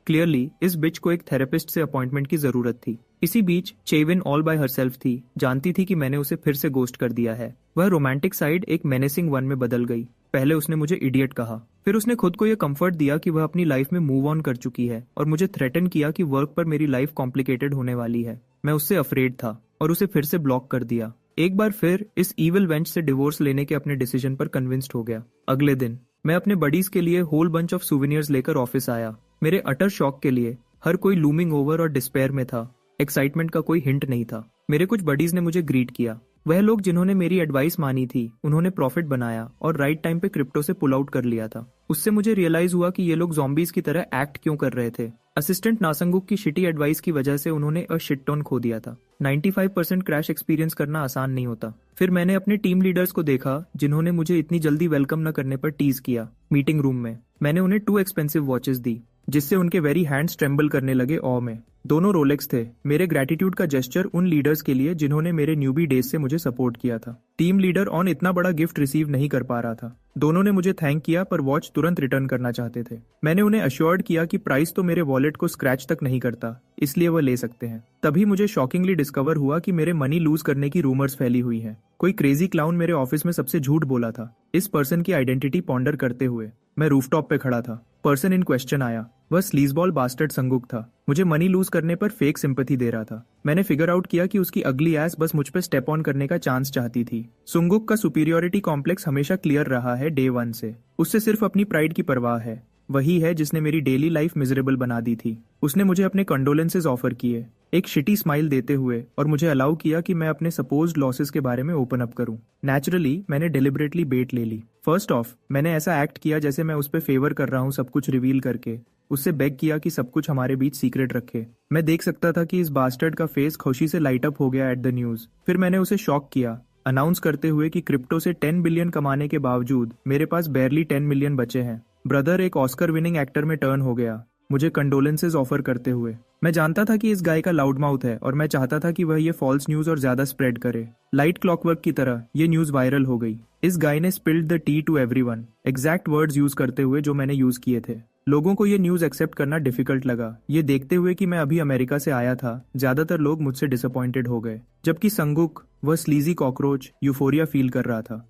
क्लियरली इस बिच को एक थेरेपिस्ट से अपॉइंटमेंट की जरूरत थी। इसी बीच चेविन ऑल बाय हरसेल्फ थी, जानती थी कि मैंने उसे फिर से गोस्ट कर दिया है। वह रोमांटिक साइड एक मेनेसिंग वन में बदल गई। पहले उसने मुझे इडियट कहा, फिर उसने खुद को यह कंफर्ट दिया कि वह अपनी लाइफ में मूव ऑन कर चुकी है, और मुझे थ्रेटन किया कि वर्क पर मेरी लाइफ कॉम्प्लिकेटेड होने वाली है। मैं उससे अफ्रेड था और उसे फिर से ब्लॉक कर दिया। एक बार फिर इस ईविल वेंच से डिवोर्स लेने के अपने डिसीजन पर कन्विंस्ड हो गया। अगले दिन मैं अपने बडीज के लिए होल बंच ऑफ सुवेनियर्स लेकर ऑफिस आया। मेरे अटर शॉक के लिए हर कोई लूमिंग ओवर और डिस्पेयर में था। एक्साइटमेंट का कोई हिंट नहीं था। मेरे कुछ बडीज ने मुझे ग्रीट किया। वह लोग जिन्होंने मेरी एडवाइस मानी थी, उन्होंने प्रॉफिट बनाया और राइट टाइम पे क्रिप्टो से पुल आउट कर लिया था। उससे मुझे रियलाइज हुआ कि ये लोग ज़ॉम्बीज की तरह एक्ट क्यों कर रहे थे। असिस्टेंट नासंगुक की शिटी एडवाइस की वजह से उन्होंने अ शिट टन खो दिया था। 95% क्रैश एक्सपीरियंस करना आसान नहीं होता। फिर मैंने अपने टीम लीडर्स को देखा, जिन्होंने मुझे इतनी जल्दी वेलकम न करने पर टीज किया। मीटिंग रूम में मैंने उन्हें 2 एक्सपेंसिव वॉचेस दी, जिससे उनके वेरी हैंड्स ट्रेम्बल करने लगे ऑ में। दोनों रोलेक्स थे। मेरे ग्रेटिट्यूड का जेस्चर उन लीडर्स के लिए जिन्होंने मेरे न्यूबी डेज से मुझे सपोर्ट किया था। टीम लीडर ऑन इतना बड़ा गिफ्ट रिसीव नहीं कर पा रहा था। दोनों ने मुझे थैंक किया, पर वॉच तुरंत रिटर्न करना चाहते थे। मैंने उन्हें अश्योर्ड किया कि प्राइस तो मेरे वॉलेट को स्क्रैच तक नहीं करता, इसलिए वह ले सकते हैं। तभी मुझे शॉकिंगली डिस्कवर हुआ कि मेरे मनी लूज करने की रूमर्स फैली हुई हैं। कोई क्रेजी क्लाउन मेरे ऑफिस में सबसे झूठ बोला था। इस पर्सन की आइडेंटिटी पॉन्डर करते हुए मैं रूफटॉप पे खड़ा था। पर्सन इन क्वेश्चन आया। वह स्लीजबॉल बास्टर्ड संगुक था। मुझे मनी लूज करने पर फेक सिंपैथी दे रहा था। मैंने फिगर आउट किया कि उसकी अगली एस बस मुझ पे स्टेप ऑन करने का चांस चाहती थी। सुंगुक का सुपीरियोरिटी कॉम्प्लेक्स हमेशा क्लियर रहा है डे 1 से। उससे सिर्फ अपनी प्राइड की परवाह है। वही है जिसने मेरी डेली लाइफ मिजरेबल बना दी थी। उसने मुझे अपने कंडोलेंसेज ऑफर किए, एक शिटी स्माइल देते हुए, और मुझे अलाउ किया कि मैं अपने सपोज्ड लॉसेस के बारे में ओपन अप करूं। नेचुरली मैंने डिलिबरेटली बेट ले ली। फर्स्ट ऑफ मैंने ऐसा एक्ट किया जैसे मैं उस पर फेवर कर रहा हूं, सब कुछ रिवील करके। उससे बेग किया कि सब कुछ हमारे बीच सीक्रेट रखे। मैं देख सकता था कि इस बास्टर्ड का फेस खुशी से लाइट अप हो गया एट द न्यूज। फिर मैंने उसे शॉक किया, अनाउंस करते हुए कि क्रिप्टो से 10 बिलियन कमाने के बावजूद मेरे पास बैरली 10 मिलियन बचे हैं। ब्रदर एक ऑस्कर विनिंग एक्टर में टर्न हो गया, मुझे कंडोलेंसेज ऑफर करते हुए। मैं जानता था कि इस गाय का लाउड माउथ है, और मैं चाहता था कि वह ये फॉल्स न्यूज और ज्यादा स्प्रेड करे। लाइट क्लॉकवर्क की तरह ये न्यूज वायरल हो गई। इस गाय ने spilled the tea to everyone, exact words use करते हुए जो मैंने यूज किए थे। लोगों को ये न्यूज एक्सेप्ट करना डिफिकल्ट लगा। ये देखते हुए कि मैं अभी अमेरिका से आया था, ज्यादातर लोग मुझसे डिसअपॉइंटेड हो गए। जबकि संगुक, वह स्लीजी कॉकरोच, यूफोरिया फील कर रहा था।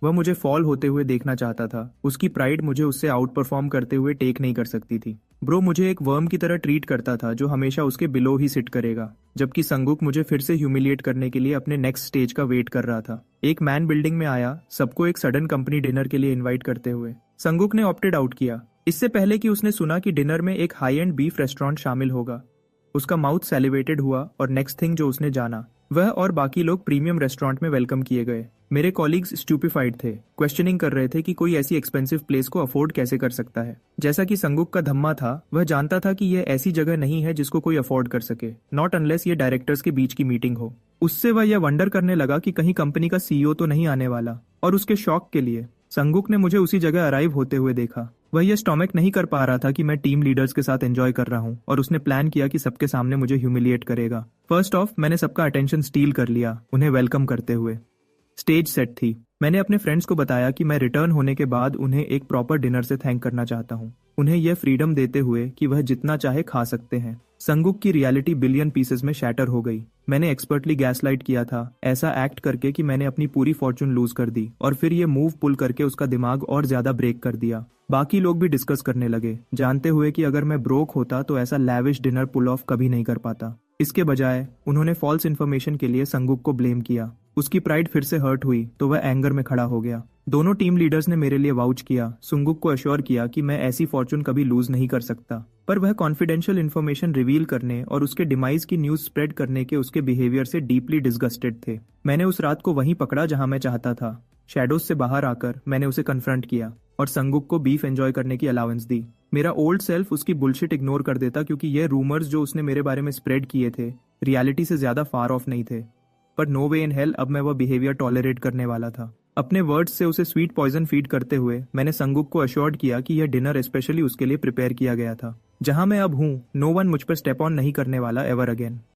वह मुझे फॉल होते हुए देखना चाहता था। उसकी प्राइड मुझे उससे आउट परफॉर्म करते हुए टेक नहीं कर सकती थी। ब्रो मुझे एक वर्म की तरह ट्रीट करता था, जो हमेशा उसके बिलो ही सिट करेगा। जबकि संगुक मुझे फिर से ह्यूमिलिएट करने के लिए अपने नेक्स्ट स्टेज का वेट कर रहा था। एक मैन बिल्डिंग में आया, सबको एक सडन कंपनी डिनर के लिए इन्वाइट करते हुए। संगुक ने ऑप्टेड आउट किया, इससे पहले कि उसने सुना कि डिनर में एक हाई एंड बीफ रेस्टोरेंट शामिल होगा। उसका माउथ सैलिवेटेड हुआ, और नेक्स्ट थिंग जो उसने जाना, वह और बाकी लोग प्रीमियम रेस्टोरेंट में वेलकम किए गए। मेरे कॉलीग्स स्टूपिफाइड थे, क्वेश्चनिंग कर रहे थे कि कोई ऐसी एक्सपेंसिव प्लेस को अफोर्ड कैसे कर सकता है। जैसा कि संगुक का धम्मा था, वह जानता था कि यह ऐसी जगह नहीं है जिसको कोई अफोर्ड कर सके, नॉट अनलेस ये डायरेक्टर्स के बीच की मीटिंग हो। उससे वह यह वंडर करने लगा कि कहीं कंपनी का सीईओ तो नहीं आने वाला। और उसके शॉक के लिए संगुक ने मुझे उसी जगह अराइव होते हुए देखा। वह यह स्टॉमक नहीं कर पा रहा था कि मैं टीम लीडर्स के साथ एंजॉय कर रहा हूं, और उसने प्लान किया कि सबके सामने मुझे ह्यूमिलिएट करेगा। फर्स्ट ऑफ मैंने सबका अटेंशन स्टील कर लिया, उन्हें वेलकम करते हुए। स्टेज सेट थी। मैंने अपने फ्रेंड्स को बताया कि मैं रिटर्न होने के बाद उन्हें एक प्रॉपर डिनर से थैंक करना चाहता हूँ, उन्हें यह फ्रीडम देते हुए कि वह जितना चाहे खा सकते हैं। संगुक की रियलिटी बिलियन पीसेस में शैटर हो गई। मैंने एक्सपर्टली गैसलाइट किया था, ऐसा एक्ट करके कि मैंने अपनी पूरी फॉर्चून लूज कर दी और फिर ये मूव पुल करके उसका दिमाग और ज्यादा ब्रेक कर दिया। बाकी लोग भी डिस्कस करने लगे, जानते हुए कि अगर मैं ब्रोक होता तो ऐसा लैविश डिनर पुल ऑफ कभी नहीं कर पाता। इसके बजाय उन्होंने फॉल्स इन्फॉर्मेशन के लिए संगुक को ब्लेम किया। उसकी प्राइड फिर से हर्ट हुई तो वह एंगर में खड़ा हो गया। दोनों टीम लीडर्स ने मेरे लिए वाउच किया, सुंगुक को अश्योर किया कि मैं ऐसी फॉर्चून कभी लूज नहीं कर सकता। पर वह कॉन्फिडेंशियल इन्फॉर्मेशन रिवील करने और उसके डिमाइस की न्यूज स्प्रेड करने के उसके बिहेवियर से डीपली डिसगस्टेड थे। मैंने उस रात को वहीं पकड़ा जहां मैं चाहता था। शैडोज से बाहर आकर मैंने उसे कन्फ्रंट किया और संगुक को बीफ एंजॉय करने की अलाउंस दी। मेरा ओल्ड सेल्फ उसकी बुलशिट इग्नोर कर देता क्योंकि ये रूमर्स जो उसने मेरे बारे में स्प्रेड किए थे रियलिटी से ज्यादा फार ऑफ नहीं थे। पर नो वे इन हेल अब मैं वह बिहेवियर टॉलरेट करने वाला था। अपने वर्ड्स से उसे स्वीट पॉइजन फीड करते हुए मैंने संगुक को अश्योर्ड किया कि यह डिनर स्पेशली उसके लिए प्रिपेयर किया गया था। जहां मैं अब हूं, नो वन मुझ पर स्टेप ऑन नहीं करने वाला एवर अगेन।